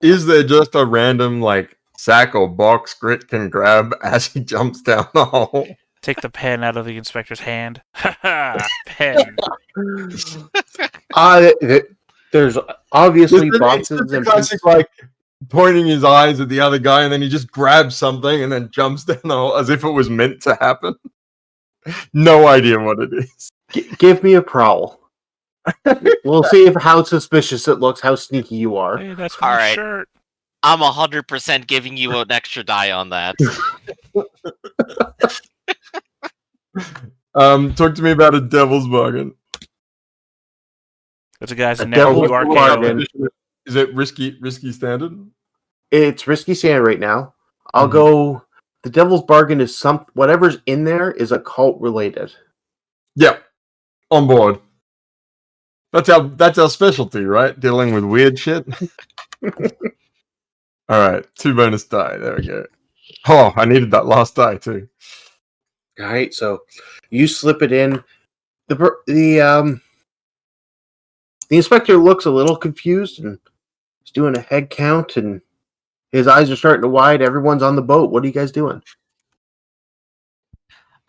Is there just a random like sack or box Grit can grab as he jumps down the hole? Take the pen out of the inspector's hand. Ha ha! Pen. There's obviously It's boxes just a and classic, like pointing his eyes at the other guy, and then he just grabs something and then jumps down the hole as if it was meant to happen. No idea what it is. Give me a prowl. We'll see how suspicious it looks, how sneaky you are. Hey, that's my All right. shirt. I'm 100% giving you an extra die on that. Talk to me about a devil's bargain. It's a guy's A never devil's do RKO. bargain. Is it risky standard? It's risky standard right now. I'll Mhm. go. The devil's bargain is whatever's in there is occult related. Yep. On board. That's our specialty, right? Dealing with weird shit. Alright, 2 bonus die. There we go. Oh, I needed that last die too. All right, so you slip it in. The inspector looks a little confused and he's doing a head count, and his eyes are starting to wide. Everyone's on the boat. What are you guys doing?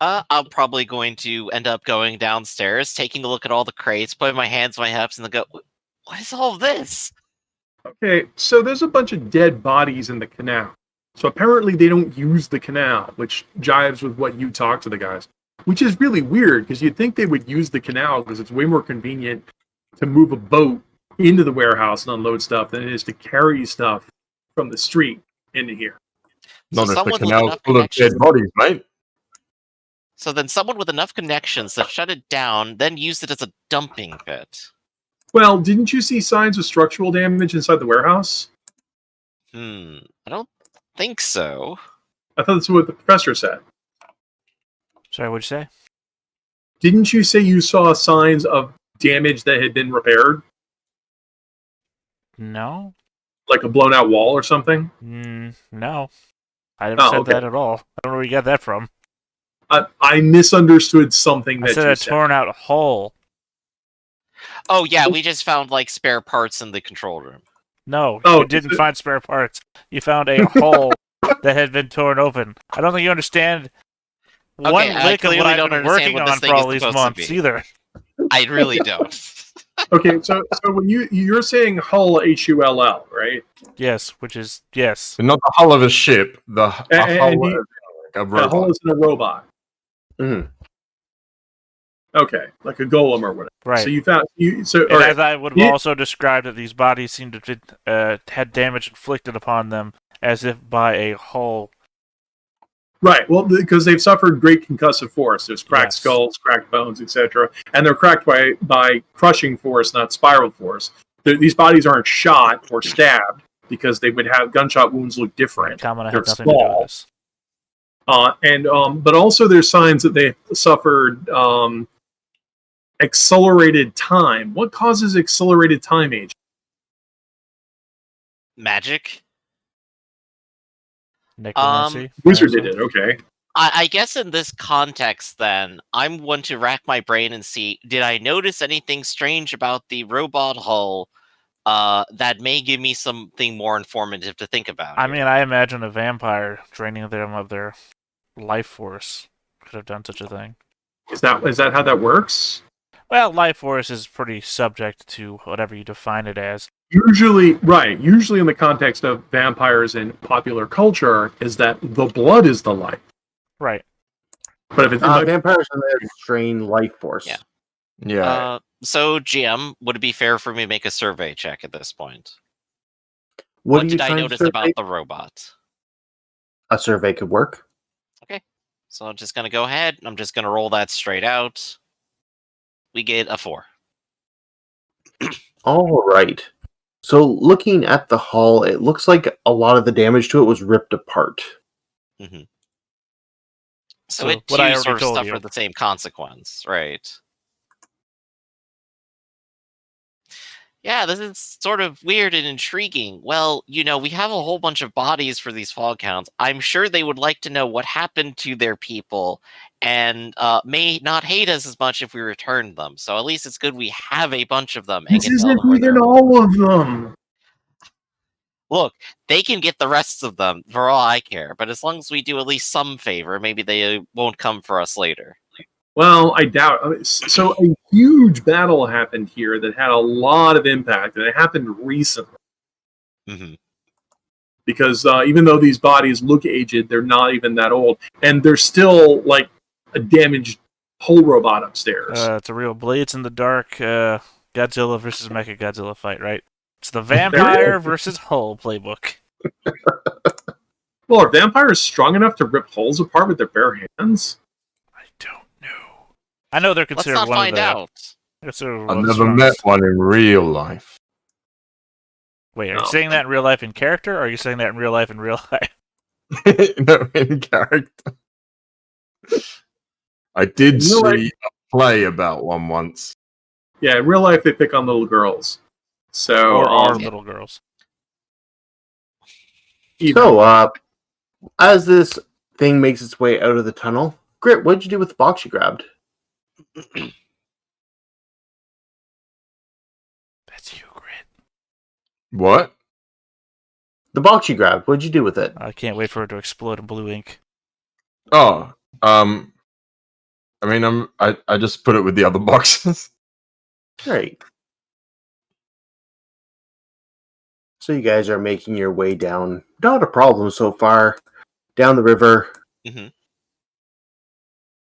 I'm probably going to end up going downstairs, taking a look at all the crates, putting my hands on my hips, and then go, what is all this? Okay, so there's a bunch of dead bodies in the canal. So apparently they don't use the canal, which jives with what you talked to the guys, which is really weird because you'd think they would use the canal because it's way more convenient to move a boat into the warehouse and unload stuff than it is to carry stuff from the street into here. So Not if the someone with canal's enough full of dead connections. bodies, mate. So then someone with enough connections to shut it down, then used it as a dumping pit. Well, didn't you see signs of structural damage inside the warehouse? I don't think so. I thought that's what the professor said. Sorry, what'd you say? Didn't you say you saw signs of damage that had been repaired? No. Like a blown out wall or something? No. I never said that at all. I don't know where you got that from. I misunderstood something I that said you a said. torn out hole. Oh yeah, we just found like spare parts in the control room. No, Oh, you didn't find spare parts. You found a hole that had been torn open. I don't think you understand one Okay, I lick of what clearly I've don't been understand working what this on thing for is all these supposed to months be. either. I really don't. Okay, so when you're saying hull HULL, right? Yes, which is yes. But not the hull of a ship. The And hull he- of a A hull robot. is in a robot. Mhm. Okay, like a golem or whatever. Right. So you found so And all right. as I would have Yeah. also described that these bodies seemed to have had damage inflicted upon them as if by a hull. Right. Well, because they've suffered great concussive force. There's cracked Yes. skulls, cracked bones, etc., and they're cracked by crushing force, not spiral force. These bodies aren't shot or stabbed because they would have gunshot wounds look different. Kamina They're had nothing to do with small. this. But also there's signs that they suffered accelerated time. What causes accelerated time age? Magic? Necromancy. Wizard also. did it. Okay. I guess in this context, then, I'm one to rack my brain and see, did I notice anything strange about the robot hull that may give me something more informative to think about? I here? mean, I imagine a vampire draining them of their life force could have done such a thing. Is that how that works? Well, life force is pretty subject to whatever you define it as. Usually, right. Usually, in the context of vampires in popular culture, is that the blood is the life. Right. But if it's Vampires have a strain life force. Yeah. Yeah. So, GM, would it be fair for me to make a survey check at this point? What What are you did I trying to notice survey? about the robot? A survey could work. So I'm just going to go ahead. I'm just going to roll that straight out. We get a 4. All right. So looking at the hull, it looks like a lot of the damage to it was ripped apart. Mm-hmm. So So it what I too already sort of told suffered you. the same consequence, right? Yeah, this is sort of weird and intriguing. Well, we have a whole bunch of bodies for these fog hounds. I'm sure they would like to know what happened to their people and may not hate us as much if we return them. So at least it's good we have a bunch of them and This can tell isn't them where even they're. all of them. Look, they can get the rest of them for all I care, but as long as we do at least some favor, maybe they won't come for us later. Well, I doubt. So a huge battle happened here that had a lot of impact, and it happened recently. Hmm. Because even though these bodies look aged, they're not even that old, and they're still like a damaged whole robot upstairs. It's a real Blades in the Dark Godzilla versus Mechagodzilla fight, right? It's the vampire versus Hull playbook. Well, are vampires strong enough to rip hulls apart with their bare hands? I don't know. I know they're Let's considered not one find of the. out. Considered I've one of the never met strongest. one in real life. Wait, are you No. saying that in real life in character, or are you saying that in real life? No, in character. I did In real see life- a play about one once. Yeah, in real life they pick on little girls. So, Or are yeah. little girls? So, as this thing makes its way out of the tunnel, Grit, what'd you do with the box you grabbed? That's you, Grit. What? The box you grabbed, what'd you do with it? I can't wait for it to explode in blue ink. Oh, I mean, I just put it with the other boxes. Right. So you guys are making your way down. Not a problem so far. Down the river. Mhm.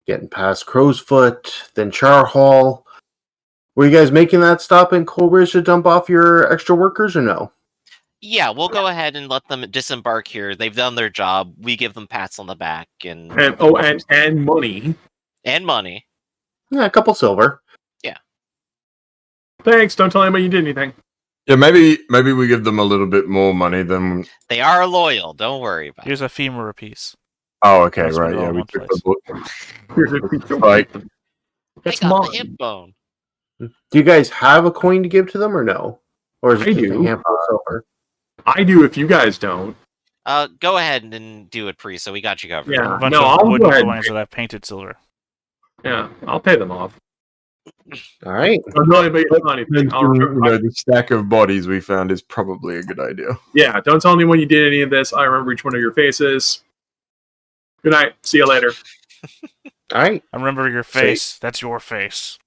Getting past Crow's Foot, then Char Hall. Were you guys making that stop in Coleridge to dump off your extra workers or no? Yeah, we'll go ahead and let them disembark here. They've done their job. We give them pats on the back and and money. and money. Yeah, a couple silver. Thanks. Don't tell anybody you did anything. Yeah, maybe we give them a little bit more money than. They are loyal. Don't worry about Here's it. a femur apiece. Oh, okay, Let's put right. it all Yeah, in we one took place. the book. Here's a piece of- Like, That's I got mine. the hip bone. Do you guys have a coin to give to them or no? Or is it I just a do. handful of silver? I do if you guys don't. Go ahead and do it, Pri. So we got you covered. Yeah. A bunch No, of I'll go wooden ahead. coins that I've painted silver. Yeah, I'll pay them off. All right. Don't tell anybody you did anything. the stack of bodies we found is probably a good idea. Yeah, don't tell anyone you did any of this. I remember each one of your faces. Good night. See you later. All right. I remember your face. That's your face.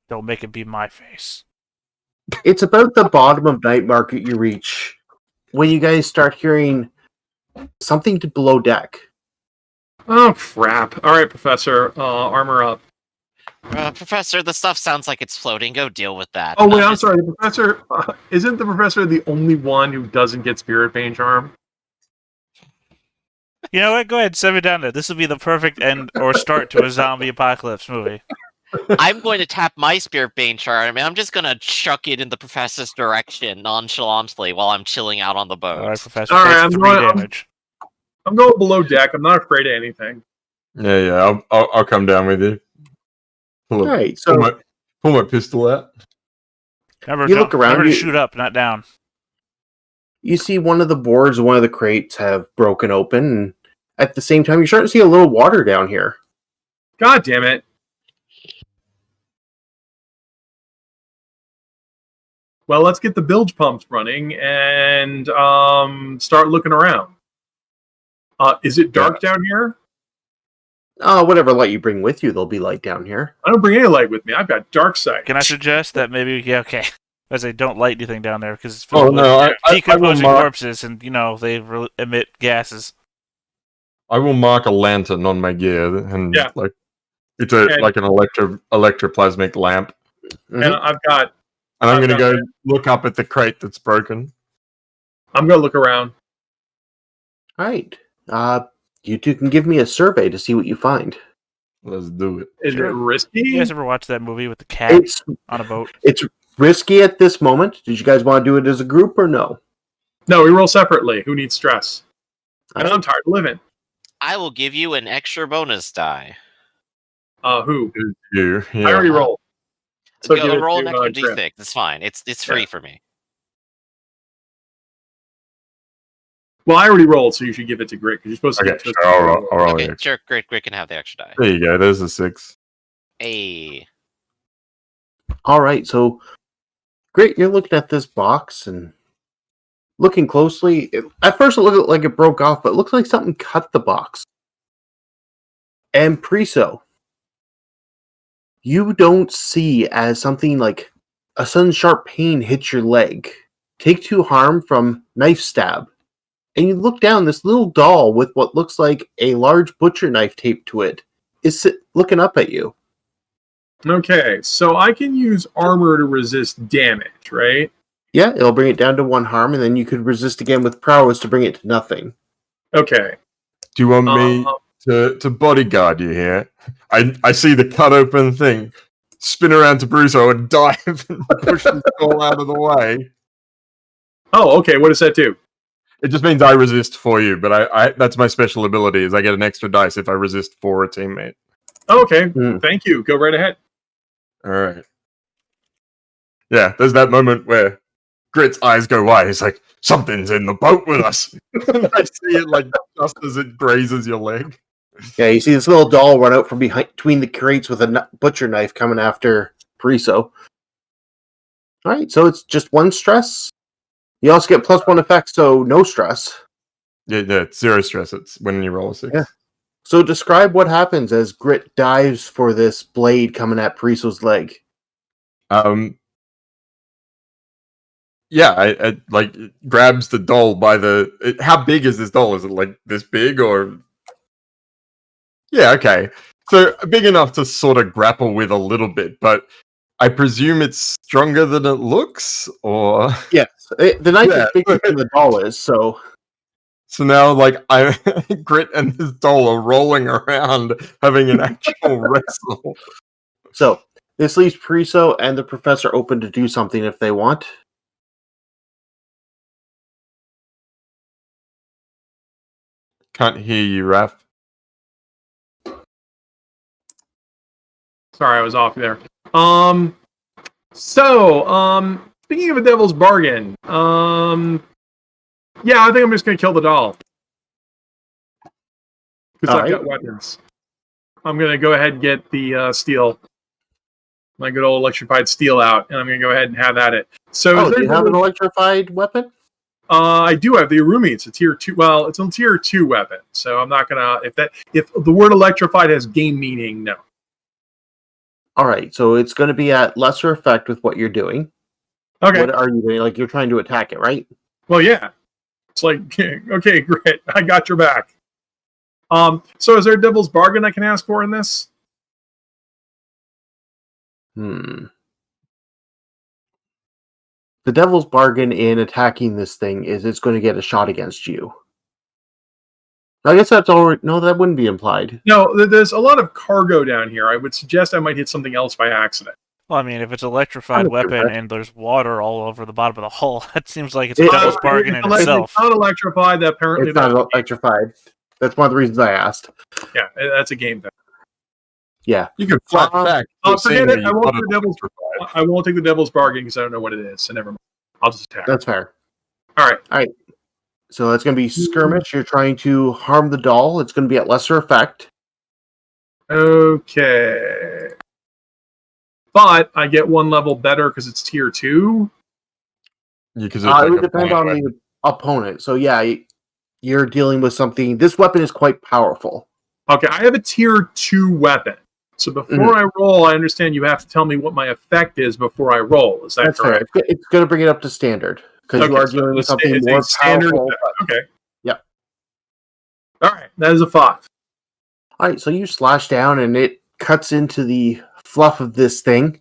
Don't make it be my face. It's about the bottom of night market you reach when you guys start hearing something to below deck. Oh, crap. All right, Professor. Armor up. Professor, the stuff sounds like it's floating. Go deal with that. Oh, wait, I'm Just- sorry. The Professor... isn't the Professor the only one who doesn't get Spirit Bane Charm? You know what? Go ahead, send me down there. This will be the perfect end or start to a zombie apocalypse movie. I'm going to tap my Spirit Bane charm, and I'm just going to chuck it in the professor's direction nonchalantly while I'm chilling out on the boat. All right, Professor. All right, Take I'm 3 going- damage. I'm going below deck. I'm not afraid of anything. Yeah. I'll come down with you. All right. Pull So my pistol out. Remember, You look around, Remember to you- shoot up, not down. you see one of the boards, one of the crates have broken open. And at the same time, you're starting to see a little water down here. God damn it. Well, let's get the bilge pumps running and start looking around. Is it dark down here? Whatever light you bring with you, there'll be light down here. I don't bring any light with me. I've got dark sight. Can I suggest that maybe, yeah, okay. As they don't light anything down there because it's Oh filled with no, I will decomposing mark. corpses and, they emit gases. I will mark a lantern on my gear, and Yeah. like it's And- like an electroplasmic lamp. Mhm. And I've got. And I'm I've gonna got- go look up at the crate that's broken. I'm gonna look around. All right. You two can give me a survey to see what you find. Let's do it. Is Sure. it risky? You guys ever watch that movie with the cat It's on a boat? risky at this moment. Did you guys want to do it as a group or no? No, we roll separately. Who needs stress? And I'm tired of living. I will give you an extra bonus die. Who? You, I already rolled. So Go give it roll to an extra Grit. d6. It's fine. It's free for me. Well, I already rolled, so you should give it to Grit because you're supposed to Okay, get. sure, I'll roll Okay, the extra. sure. Grit can have the extra die. There you go. There's a 6. Hey. All right, so great. You're looking at this box and looking closely. At first, it looked like it broke off, but it looks like something cut the box. And Priso, you don't see as something like a sudden sharp pain hits your leg. Take 2 harm from knife stab. And you look down, this little doll with what looks like a large butcher knife taped to it is looking up at you. Okay, so I can use armor to resist damage, right? Yeah, it'll bring it down to 1 harm, and then you could resist again with prowess to bring it to nothing. Okay. Do you want me to bodyguard you here? I see the cut open thing. Spin around to Bruzo and dive and push the skull out of the way. Oh, okay. What does that do? It just means I resist for you, but I that's my special ability is I get an extra dice if I resist for a teammate. Okay, Thank you. Go right ahead. All right. Yeah, there's that moment where Grit's eyes go wide. He's like, something's in the boat with us. And I see it like just as it grazes your leg. Yeah, you see this little doll run out from between the crates with a butcher knife coming after Priso. All right, so it's just 1 stress. You also get +1 effect, so no stress. Yeah, it's 0 stress. It's when you roll a 6. Yeah. So describe what happens as Grit dives for this blade coming at Priso's leg. Yeah, I like it grabs the doll by the. How big is this doll? Is it like this big or? Yeah, okay. So big enough to sort of grapple with a little bit, but I presume it's stronger than it looks, or Yes, the knife Yeah. is bigger than the doll is, so so now like I Grit and this doll are rolling around having an actual wrestle. so this leaves Priso and the professor open to do something if they want. Can't hear you, Raph. Sorry, I was off there. Speaking of a devil's bargain, yeah, I think I'm just gonna kill the doll because I've got weapons. I'm gonna go ahead and get the steel, my good old electrified steel out, and I'm gonna go ahead and have at it. So, Do you have an electrified weapon? I do have the Irumi. It's a tier 2. Well, it's a tier 2 weapon, so I'm not gonna. If the word electrified has game meaning, no. All right, so it's going to be at lesser effect with what you're doing. Okay. What are you doing? Like you're trying to attack it, right? Well, yeah. It's like, okay, great. I got your back. So is there a devil's bargain I can ask for in this? The devil's bargain in attacking this thing is it's going to get a shot against you. I guess that's already... No, that wouldn't be implied. No, there's a lot of cargo down here. I would suggest I might hit something else by accident. Well, I mean, if it's an electrified weapon and there's water all over the bottom of the hull, that seems like it's a devil's bargain in itself. It's not electrified. That apparently It's not electrified. That's one of the reasons I asked. Yeah, that's a game thing. Yeah. You can flat back. Forget it. I won't take the devil's bargain because I don't know what it is. So never mind. I'll just attack. That's fair. All right. So that's going to be skirmish. You're trying to harm the doll. It's going to be at lesser effect. Okay. But I get 1 level better because it's tier 2. It would depend on the opponent. So yeah, you're dealing with something. This weapon is quite powerful. Okay, I have a tier 2 weapon. So before I roll, I understand you have to tell me what my effect is before I roll. Is that correct? Fair. It's going to bring it up to standard because you are dealing with something more powerful. Okay. Yep. All right, that is a 5. All right, so you slash down and it cuts into the fluff of this thing.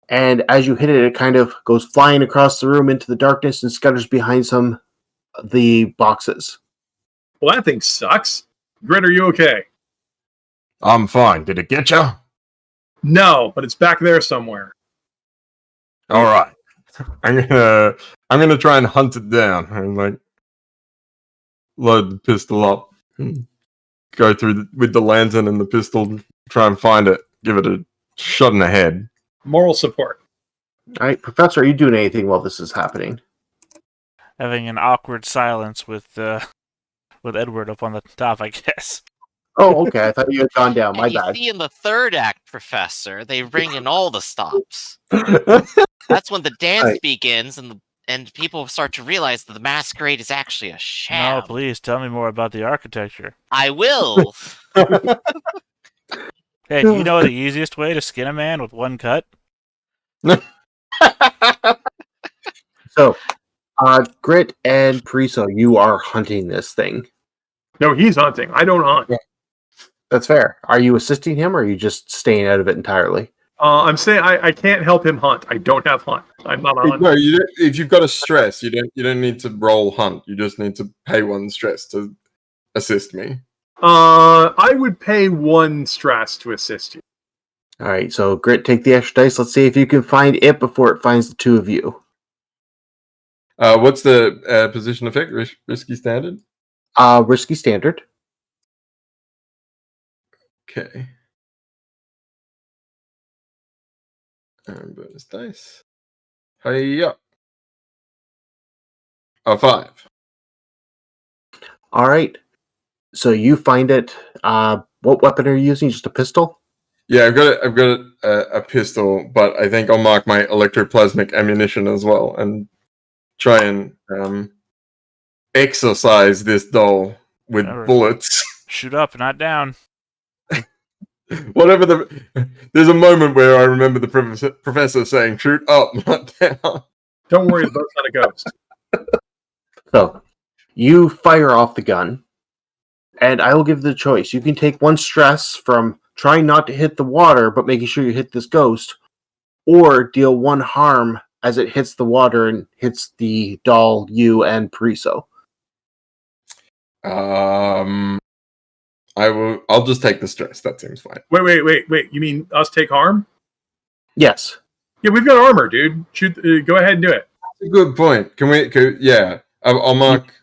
And as you hit it, it kind of goes flying across the room into the darkness and scutters behind some of the boxes. Well, that thing sucks. Grit, are you okay? I'm fine. Did it get you? No, but it's back there somewhere. All right. I'm gonna try and hunt it down and like load the pistol up, go through with the lantern and the pistol, try and find it, give it a shot in the head. Moral support. All right, Professor, are you doing anything while this is happening? Having an awkward silence with Edward up on the top, I guess. Oh, okay. I thought you had gone down. My And you bad. see in the third act, Professor, they ring in all the stops. That's when the dance Right. begins, and people start to realize that the masquerade is actually a sham. No, please tell me more about the architecture. I will. Hey, do you know the easiest way to skin a man with one cut? So, Grit and Priso, you are hunting this thing. No, he's hunting. I don't hunt. Yeah. That's fair. Are you assisting him, or are you just staying out of it entirely? I'm saying I can't help him hunt. I don't have hunt. I'm not a hunter. No, you don't, if you've got a stress, you don't need to roll hunt. You just need to pay one stress to assist me. I would pay one stress to assist you. All right, so Grit, take the extra dice. Let's see if you can find it before it finds the two of you. What's the position effect? Risky standard? Risky standard. Okay. And bonus dice. Hiya. A 5. All right. So you find it. What weapon are you using? Just a pistol? Yeah, I've got a pistol, but I think I'll mark my electroplasmic ammunition as well and try and exercise this doll with Alright. bullets. Shoot up, not down. Whatever there's a moment where I remember the professor saying, "Shoot up, not down." Don't worry, the boat's not a ghost. So you fire off the gun, and I will give the choice. You can take one stress from trying not to hit the water, but making sure you hit this ghost, or deal one harm as it hits the water and hits the doll, you, and Priso. I'll just take the stress. That seems fine. Wait. You mean us take harm? Yes. Yeah, we've got armor, dude. Shoot. Go ahead and do it. That's a good point. Yeah. I'll mark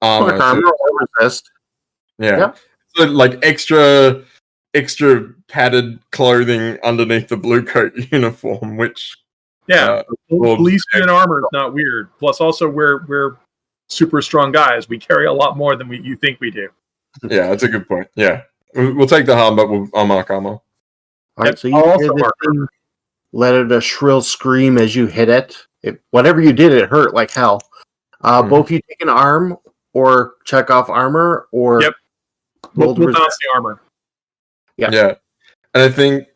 armor. Mark armor or resist. Yeah. Yep. So like extra padded clothing underneath the blue coat uniform, which Yeah, well, policeman in armor is not weird. Plus, also we're super strong guys. We carry a lot more than you think we do. yeah, that's a good point. Yeah. We'll take the harm, but I'll mark armor. All right, Yep, so you I'll hear also this mark thing let out a shrill scream as you hit it. Whatever you did, it hurt like hell. Both you take an arm or check off armor or Yep. roll to We'll resist. bounce the armor. Yeah. And I think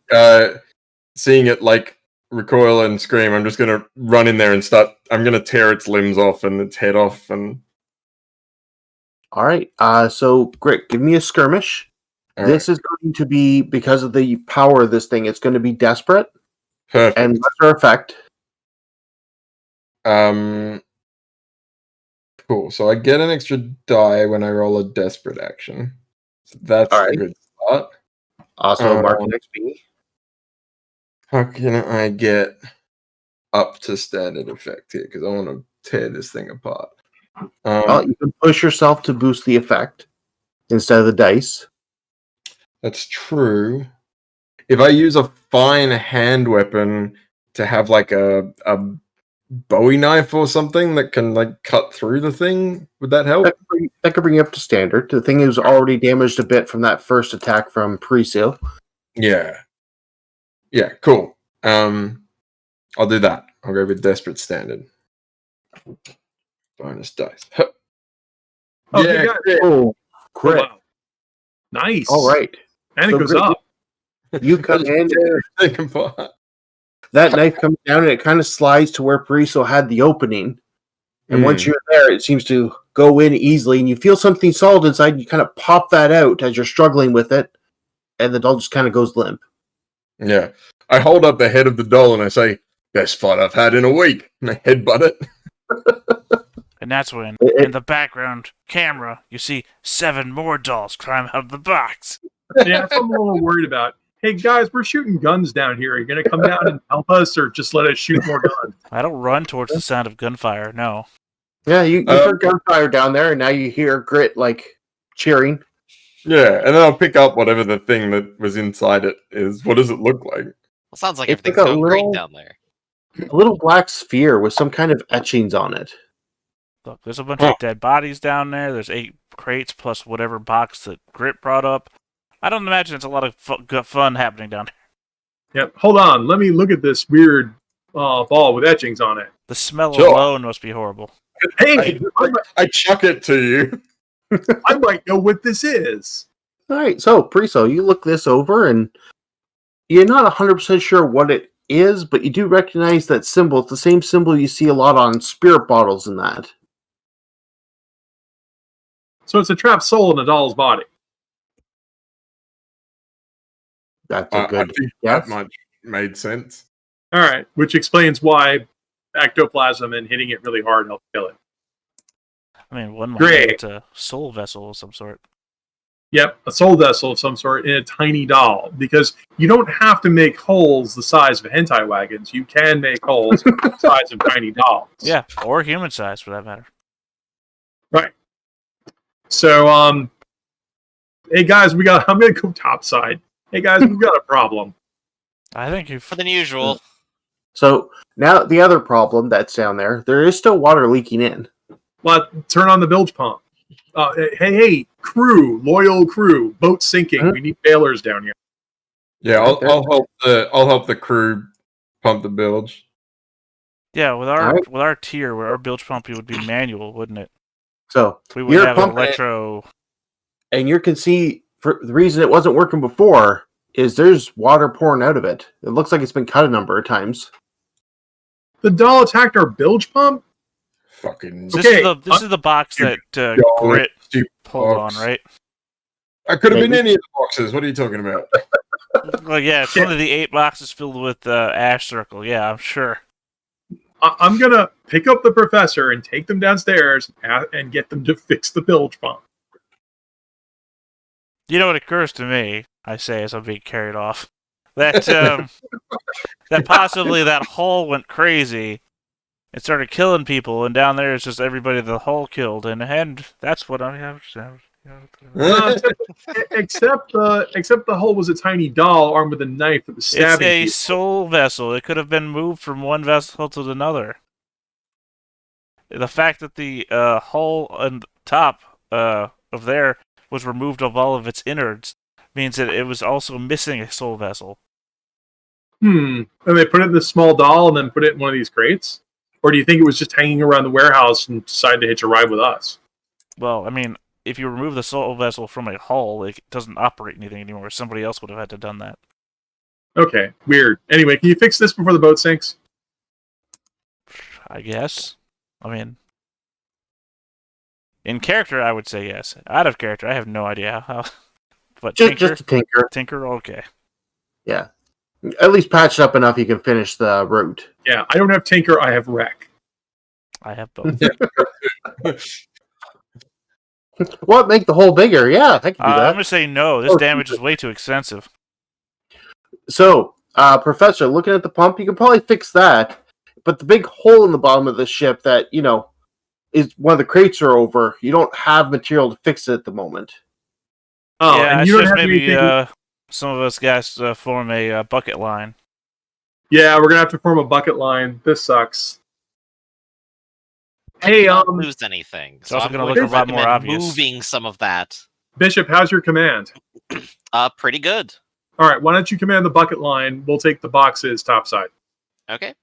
seeing it like recoil and scream, I'm just gonna run in there and I'm gonna tear its limbs off and its head off and All right. So Grit, give me a skirmish. all This is going to be, because of the power of this thing, it's going to be desperate perfect. and lesser effect. Cool. So I get an extra die when I roll a desperate action. So that's All a right. good start. Also, mark an XP. How can I get up to standard effect here? Because I want to tear this thing apart. Well, you can push yourself to boost the effect instead of the dice. That's true. If I use a fine hand weapon to have like a Bowie knife or something that can like cut through the thing, would that help? That could bring you up to standard. The thing is already damaged a bit from that first attack from Pre-Seal. Yeah. Yeah, cool. I'll do that. I'll go with desperate standard. Bonus dice. Oh, Yeah, you got crit. it. Oh, crit. Wow. Nice. All right. And So it goes Grit, up. You come in there. Think apart. That knife comes down and it kind of slides to where Periso had the opening. And once you're there, it seems to go in easily, and you feel something solid inside, and you kind of pop that out as you're struggling with it, and the doll just kind of goes limp. Yeah. I hold up the head of the doll and I say, best fight I've had in a week. And I headbutt it. And that's when, It- in the background camera, you see 7 more dolls climb out of the box. Yeah, that's what I'm a little worried about. Hey guys, we're shooting guns down here. Are you gonna come down and help us, or just let us shoot more guns? I don't run towards the sound of gunfire, no. Yeah, you heard gunfire down there, and now you hear Grit, like, cheering. Yeah. And then I'll pick up whatever the thing that was inside it is. What does it look like? Well, sounds like It's everything's like a going little- great down there. A little black sphere with some kind of etchings on it. Look, there's a bunch of dead bodies down there. There's 8 crates plus whatever box that Grit brought up. I don't imagine it's a lot of fun happening down there. Yep. Hold on. Let me look at this weird ball with etchings on it. The smell Sure. alone must be horrible. Hey, I chuck it to you. I might know what this is. All right, so Priso, you look this over, and you're not 100% sure what it is, but you do recognize that symbol. It's the same symbol you see a lot on spirit bottles and that. So it's a trapped soul in a doll's body. That's a I good think guess. that much made sense. All right, which explains why ectoplasm and hitting it really hard helps kill it. I mean, one might Great. be it's a soul vessel of some sort. Yep, a soul vessel of some sort in a tiny doll. Because you don't have to make holes the size of hentai wagons. You can make holes the size of tiny dolls. Yeah, or human size for that matter. Right. So, hey guys, I'm gonna go topside. Hey guys, we've got a problem. I think you've. For the usual. So now the other problem that's down there is still water leaking in. Well, turn on the bilge pump. Hey, crew, loyal crew, boat sinking. We need bailers down here. Yeah, I'll help the crew pump the bilge. Yeah, with Alright. our tier, where our bilge pump would be manual, wouldn't it? So We would you're have pumping it, electro. and you can see for the reason it wasn't working before is there's water pouring out of it. It looks like it's been cut a number of times. The doll attacked our bilge pump? Fucking. This is the box that Grit stupid pulled box. on, right? I could have been Maybe. any of the boxes. What are you talking about? Well, yeah, it's one of the 8 boxes filled with ash circle. Yeah, I'm sure. I'm going to pick up the professor and take them downstairs and get them to fix the bilge pump. You know what occurs to me? I say as I'm being carried off. That that possibly that hull went crazy and started killing people, and down there it's just everybody the hull killed, and that's what I Except the hole was a tiny doll armed with a knife that was It's stabbing a people. soul vessel. It could have been moved from one vessel to another. The fact that the hull on top of there was removed of all of its innards means that it was also missing a soul vessel. And they put it in this small doll and then put it in one of these crates? Or do you think it was just hanging around the warehouse and decided to hitch a ride with us? Well, I mean, if you remove the soul vessel from a hull, it doesn't operate anything anymore. Somebody else would have had to have done that. Okay, weird. Anyway, can you fix this before the boat sinks? I guess. I mean, in character, I would say yes. Out of character, I have no idea how. But Just a tinker. Tinker, okay. Yeah. At least patch it up enough you can finish the route. Yeah, I don't have Tinker, I have Wreck. I have both. What, make the hole bigger? Yeah, I can do I'm that. gonna say no. This Oh, damage is way too extensive. So, Professor, looking at the pump, you can probably fix that. But the big hole in the bottom of the ship that, is one of the crates are over, you don't have material to fix it at the moment. Oh, yeah, I and you don't suggest have maybe anything... some of us guys form a bucket line. Yeah, we're gonna have to form a bucket line. This sucks. Hey, Not lose anything. It's So also I'm gonna going look to a lot more recommend obvious. moving some of that. Bishop, how's your command? Pretty good. All right, why don't you command the bucket line? We'll take the boxes topside. Okay.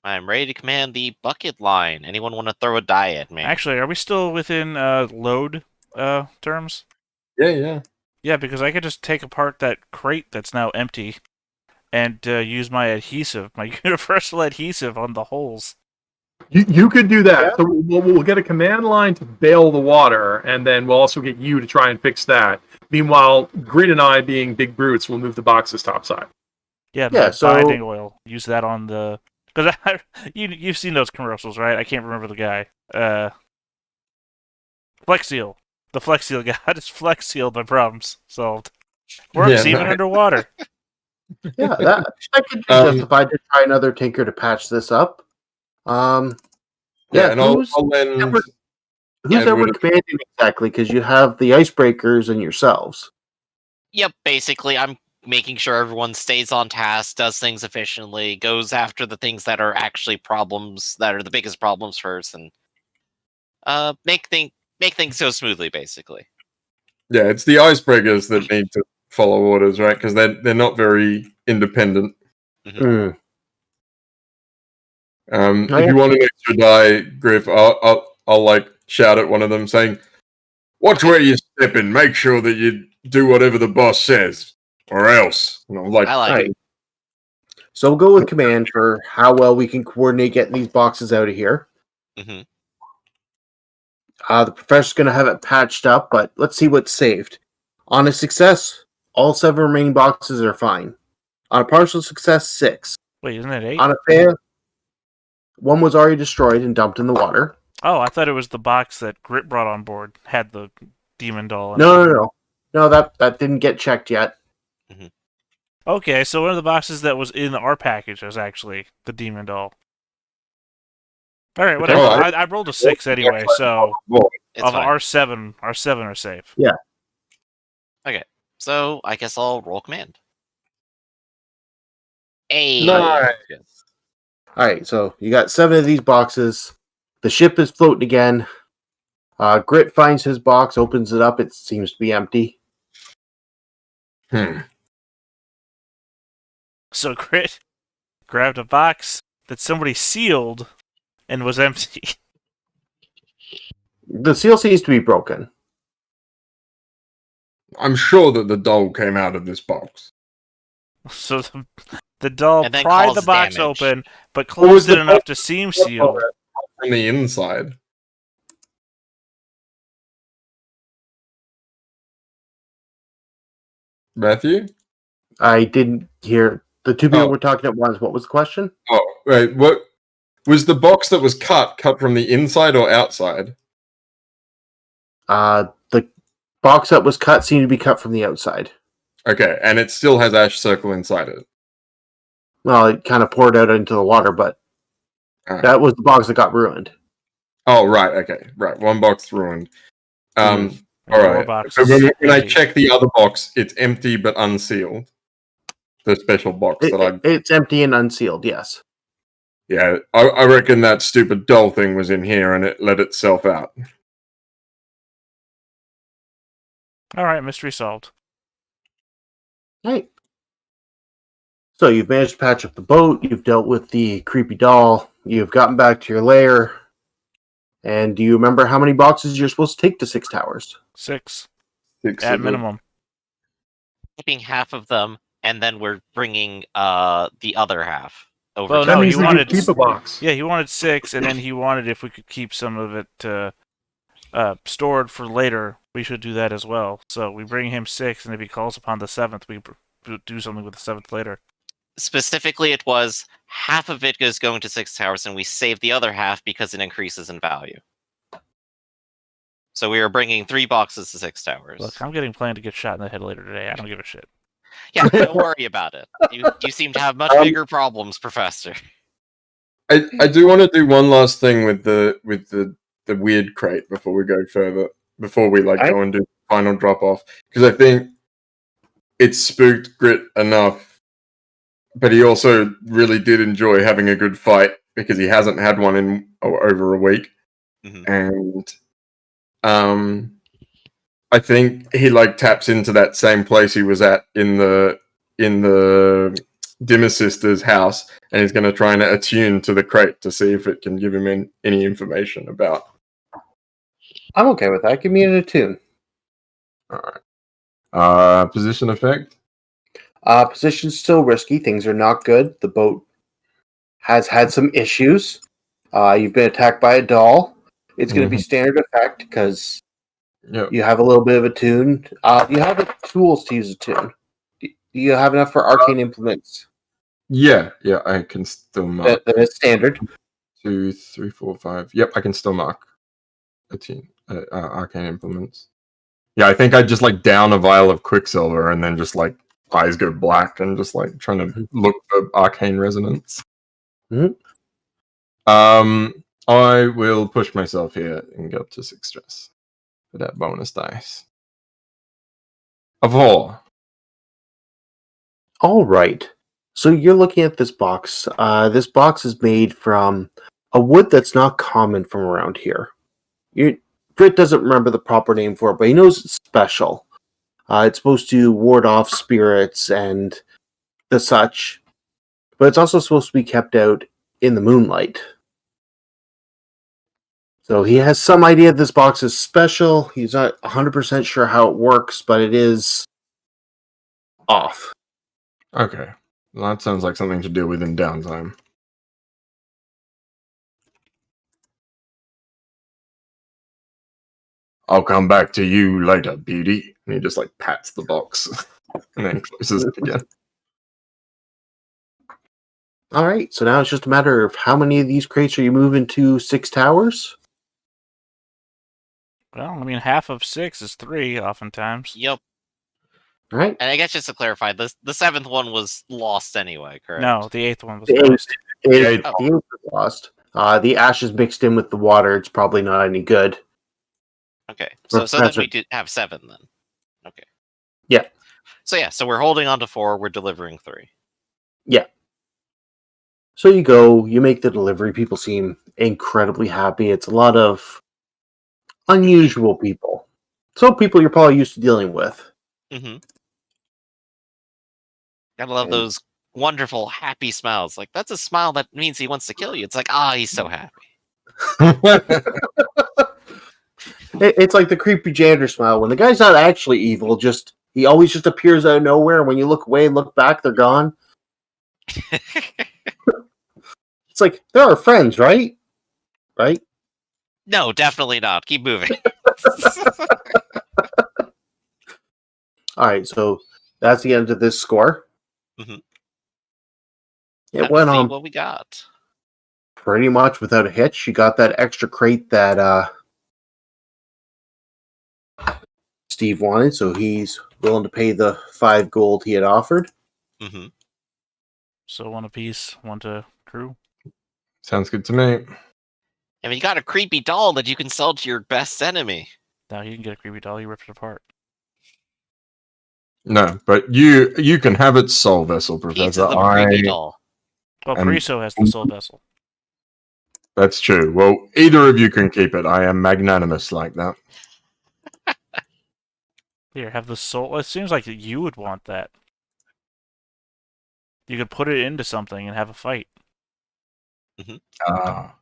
I'm ready to command the bucket line. Anyone want to throw a die at me? Actually, are we still within load terms? Yeah. Yeah, because I could just take apart that crate that's now empty and use my adhesive, my universal adhesive on the holes. You could do that. So we'll get a command line to bail the water, and then we'll also get you to try and fix that. Meanwhile, Grit and I, being big brutes, will move the boxes topside. Yeah, Yeah, the so- binding oil. Use that on the... Because you've seen those commercials, right? I can't remember the guy. Flex Seal. The Flex Seal guy. I just Flex Sealed my problems. Solved. Works Yeah, even no. underwater. Yeah, that I could be justified to try another tinker to patch this up. Yeah, and who's I'll lend. Edward Edward- commanding exactly? Because you have the icebreakers and yourselves. Yep, basically, I'm making sure everyone stays on task, does things efficiently, goes after the things that are actually problems, that are the biggest problems first, and make things go smoothly, basically. Yeah, it's the icebreakers that need to follow orders, right? Because they're not very independent. Mm. If you want an extra die, Griff, I'll like shout at one of them saying, "Watch where you step in. Make sure that you do whatever the boss says, or else." And I'm like, I like it. So we'll go with command for how well we can coordinate getting these boxes out of here. Mhm. The professor's going to have it patched up, but let's see what's saved. On a success, all 7 remaining boxes are fine. On a partial success, 6. Wait, isn't it 8? On a fail, 1 was already destroyed and dumped in the water. Oh, I thought it was the box that Grit brought on board had the demon doll in it. No, that didn't get checked yet. Okay, so one of the boxes that was in our package was actually the demon doll. All right, whatever. Oh, I rolled a 6 anyway, so It's of fine. our 7 are safe. So I guess I'll roll command. Nice. Yes. All right, so you got 7 of these boxes. The ship is floating again. Grit finds his box, opens it up. It seems to be empty. So Grit grabbed a box that somebody sealed and was empty. The seal seems to be broken. I'm sure that the doll came out of this box. So the doll And then pried the caused box damage. open, but Or was closed it the enough box to seem sealed. From the inside. Matthew? I didn't hear. The 2 people Oh. were talking at once. What was the question? Oh, wait. What was the box that was cut from the inside or outside? The box that was cut seemed to be cut from the outside. Okay, and it still has ash circle inside it. Well, it kind of poured out into the water, but Alright. that was the box that got ruined. Oh, right. Okay, right. One box ruined. And All more right. boxes So when I empty. check the other box, it's empty but unsealed. The special box It's empty and unsealed, yes. Yeah, I reckon that stupid doll thing was in here and it let itself out. All right, mystery solved. Right. So you've managed to patch up the boat, you've dealt with the creepy doll, you've gotten back to your lair, and do you remember how many boxes you're supposed to take to 6 towers? 6 Six at of them. minimum. Keeping half of them, and then we're bringing the other half over. Well, to That no, means he we wanted could keep a box. Yeah, he wanted 6, and then he wanted if we could keep some of it stored for later. We should do that as well. So we bring him 6, and if he calls upon the 7th, we do something with the 7th later. Specifically, it was half of it is going to 6 towers, and we save the other half because it increases in value. So we are bringing 3 boxes to 6 towers. Look, I'm getting planned to get shot in the head later today. I don't give a shit. Yeah, don't worry about it. You seem to have much bigger problems, Professor. I do want to do one last thing with the weird crate before we go further. Before we go and do final drop off, because I think it spooked Grit enough, but he also really did enjoy having a good fight because he hasn't had one in over a week, and I think he taps into that same place he was at in the Dimmer Sisters' house, and he's going to try and attune to the crate to see if it can give him any information about. I'm okay with that. Give me an attune. All right. Position effect. Position's still risky. Things are not good. The boat has had some issues. You've been attacked by a doll. It's going to be standard effect because you have a little bit of a tune. You have the tools to use a tune. Do you have enough for arcane implements? Yeah, I can still mark. Then it's standard. 2, 3, 4, 5. Yep, I can still mark arcane implements. Yeah, I think I just down a vial of Quicksilver and then just eyes go black and just trying to look for arcane resonance. I will push myself here and go up to 6 stress for that bonus dice. A 4. All right. So you're looking at this box. This box is made from a wood that's not common from around here. Britt doesn't remember the proper name for it, but he knows it's special. It's supposed to ward off spirits and the such, but it's also supposed to be kept out in the moonlight. So he has some idea this box is special. He's not 100% sure how it works, but it is off. Okay. Well, that sounds like something to deal with in downtime. I'll come back to you later, beauty. And he just like pats the box and then closes it again. All right, so now it's just a matter of how many of these crates are you moving to 6 towers? Well, I mean, half of 6 is 3, oftentimes. Yep. All right. And I guess just to clarify, the 7th one was lost anyway, correct? No, the 8th one was The lost. eighth Oh. the eighth is lost. The ash is mixed in with the water. It's probably not any good. Okay, so then Professor. we did have 7 then. Okay. Yeah. So we're holding on to 4. We're delivering 3. So you go, you make the delivery. People seem incredibly happy. It's a lot of unusual people. So people you're probably used to dealing with. Mm-hmm. Gotta love And- those wonderful, happy smiles. Like, that's a smile that means he wants to kill you. It's like, he's so happy. It's like the creepy janitor smile. When the guy's not actually evil, he always just appears out of nowhere. When you look away and look back, they're gone. It's like, they're our friends, right? Right? No, definitely not. Keep moving. All right, so that's the end of this score. Mhm. It Let's went see on what we got. pretty much without a hitch. You got that extra crate that Steve wanted, so he's willing to pay the 5 gold he had offered. Mm-hmm. So 1 apiece, 1 to crew. Sounds good to me. I mean, you got a creepy doll that you can sell to your best enemy. Now you can get a creepy doll, you rip it apart. No, but you can have its soul vessel, Pizza's Professor. the creepy doll. Well, And- Priso has the soul vessel. That's true. Well, either of you can keep it. I am magnanimous like that. Here, have the soul. It seems like you would want that. You could put it into something and have a fight. Ah,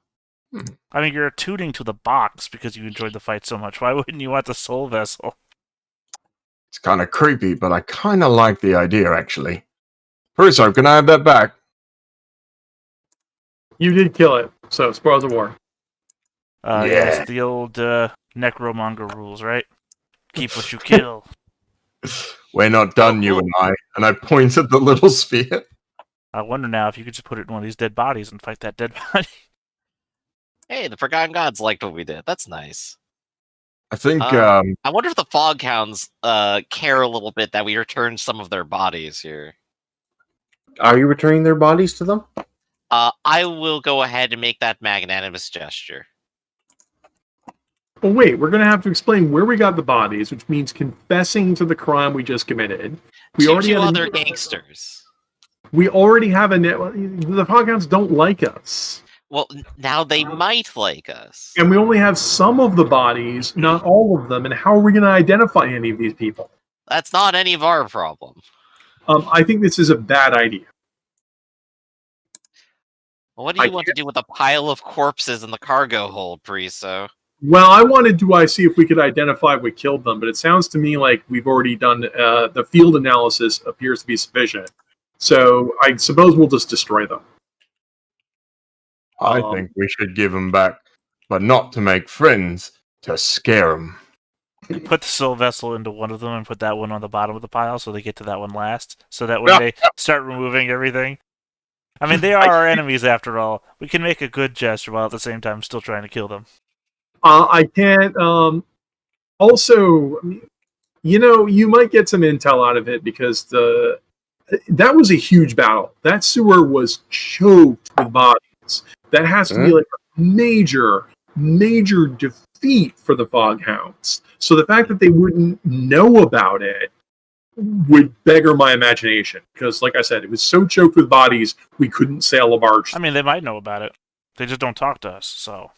I mean, you're tooting to the box because you enjoyed the fight so much. Why wouldn't you want the soul vessel? it's kind of creepy, but I kind of like the idea, actually. Russo, can I have that back? You did kill it, so spoils of war. Yeah, Yeah. it's the old necromonger rules, right? Keep what you kill. We're not done, you and I. And I point at the little sphere. I wonder now if you could just put it in one of these dead bodies and fight that dead body. Hey, the Forgotten Gods liked what we did. That's nice. I think I wonder if the Foghounds care a little bit that we returned some of their bodies here. Are you returning their bodies to them? I will go ahead and make that magnanimous gesture. Well, wait, we're going to have to explain where we got the bodies, which means confessing to the crime we just committed. We To already two have other gangsters. We already have a net. The Foghounds don't like us. Well, now they might like us. And we only have some of the bodies, not all of them. And how are we going to identify any of these people? That's not any of our problem. I think this is a bad idea. Well, what do you want to do with a pile of corpses in the cargo hold, Priso? Well, I wanted to see if we could identify if we killed them, but it sounds to me like we've already done the field analysis appears to be sufficient. So I suppose we'll just destroy them. I think we should give them back, but not to make friends, to scare them. Put the soul vessel into one of them and put that one on the bottom of the pile so they get to that one last. So that when they start removing everything. I mean, they are our enemies after all. We can make a good gesture while at the same time still trying to kill them. I can't. Also, you might get some intel out of it because that was a huge battle. That sewer was choked with bodies. That has to be like a major defeat for the Foghounds. So the fact that they wouldn't know about it would beggar my imagination. Because, like I said, it was so choked with bodies, we couldn't sail a barge. I mean, they might know about it. They just don't talk to us, so.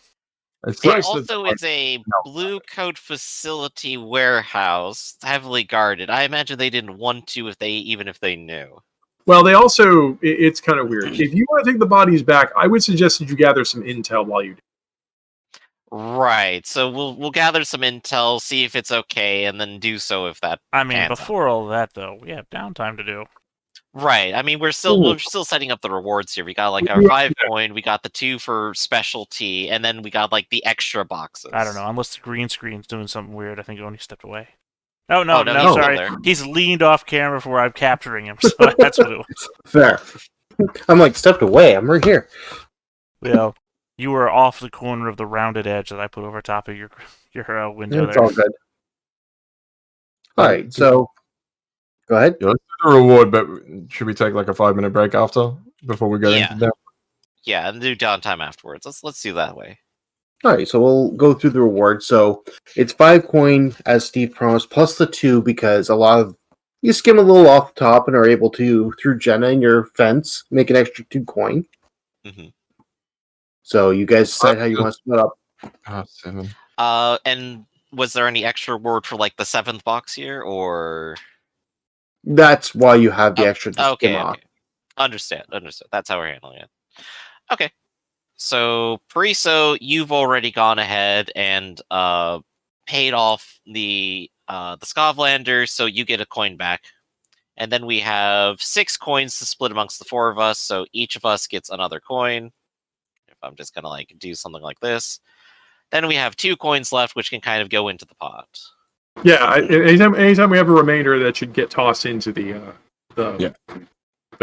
It's It nice that also is a blue coat facility warehouse, heavily guarded. I imagine they didn't want to even if they knew. Well, they also, it's kind of weird. If you want to take the bodies back, I would suggest that you gather some intel while you do. Right. So we'll gather some intel, see if it's okay, and then do so if that. I mean, pans out. before all that, though, we have downtime to do. Right. I mean, we're still setting up the rewards here. We got like our 5 coin, we got the 2 for specialty, and then we got like the extra boxes. I don't know. Unless the green screen's doing something weird, I think Oni stepped away. Oh, no, Oh, no, no, he's still sorry. there. He's leaned off camera for where I'm capturing him, so that's what it was. Fair. I'm like stepped away. I'm right here. Well, you were off the corner of the rounded edge that I put over top of your window It's there. all good. All right, so go ahead. Yeah, let's do the reward, but should we take like a 5-minute break after before we go into that? Yeah, and do downtime afterwards. Let's do that way. All right, so we'll go through the reward. So it's 5 coin, as Steve promised, plus the 2 because a lot of you skim a little off the top and are able to, through Jenna and your fence, make an extra 2 coin. Mm-hmm. So you guys decide how you want to split up. 7. And was there any extra reward for like the 7th box here, or? That's why you have the extra to skim Okay. off. Understand. That's how we're handling it. Okay. So, Pariso, you've already gone ahead and paid off the Scovlander, so you get a coin back. And then we have 6 coins to split amongst the 4 of us, so each of us gets another coin. If I'm just gonna like do something like this. Then we have 2 coins left, which can kind of go into the pot. Yeah, anytime we have a remainder, that should get tossed into the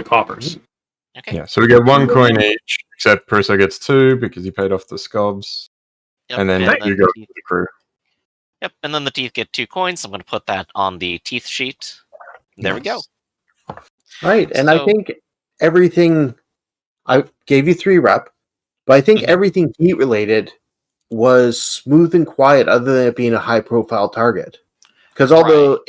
coppers. Okay. Yeah, so we get 1 coin each, except Pariso gets 2 because he paid off the scobs. Yep, And then you go to the crew. Yep, and then the teeth get 2 coins. I'm going to put that on the teeth sheet. There we go. Right, and I So- think everything, I gave you 3 rep, but I think Mhm. everything heat related was smooth and quiet other than it being a high profile target. Because although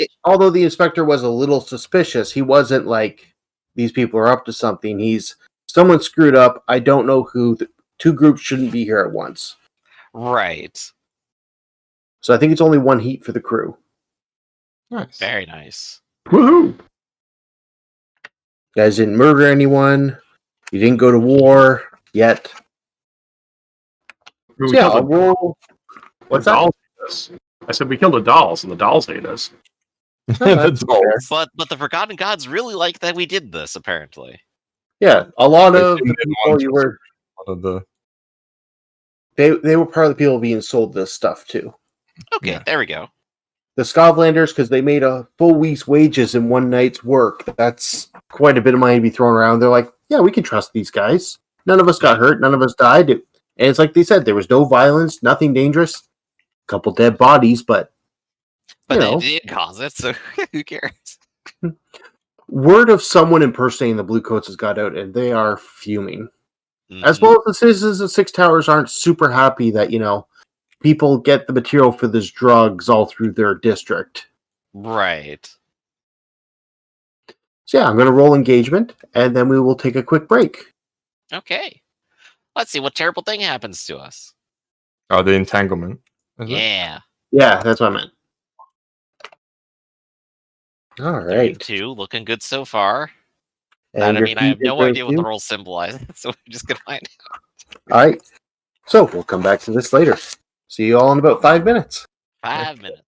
the inspector was a little suspicious, he wasn't like, these people are up to something. Someone screwed up. I don't know who. 2 groups shouldn't be here at once. Right. So I think it's only 1 heat for the crew. Nice. Very nice. Woohoo! You guys didn't murder anyone. You didn't go to war yet. We So yeah, killed I'll a- roll. What's the that? dolls hate us. I said we killed the dolls, and the dolls hate us. That's all. But the Forgotten Gods really like that we did this, apparently. Yeah, a lot They of seem the to people want you to- were. One of the They were part of the people being sold this stuff too. Okay, Yeah. there we go. The Scovlanders, because they made a full week's wages in one night's work. That's quite a bit of money to be thrown around. They're like, yeah, we can trust these guys. None of us got hurt. None of us died. And it's like they said, there was no violence, nothing dangerous. A couple dead bodies, but But you they know. did cause it, so who cares? Word of someone impersonating the Bluecoats has got out, and they are fuming. As Mhm. well as the citizens of Six Towers aren't super happy that, people get the material for this drugs all through their district. Right. So yeah, I'm going to roll engagement, and then we will take a quick break. Okay. Let's see what terrible thing happens to us. the entanglement. Is it? Yeah. Yeah, that's what I meant. All right. 32, looking good so far. And That, I your mean, I have feet is no idea what the 32. roll symbolize, so we're just gonna find out. All right. So we'll come back to this later. See you all in about 5 minutes. 5 minutes.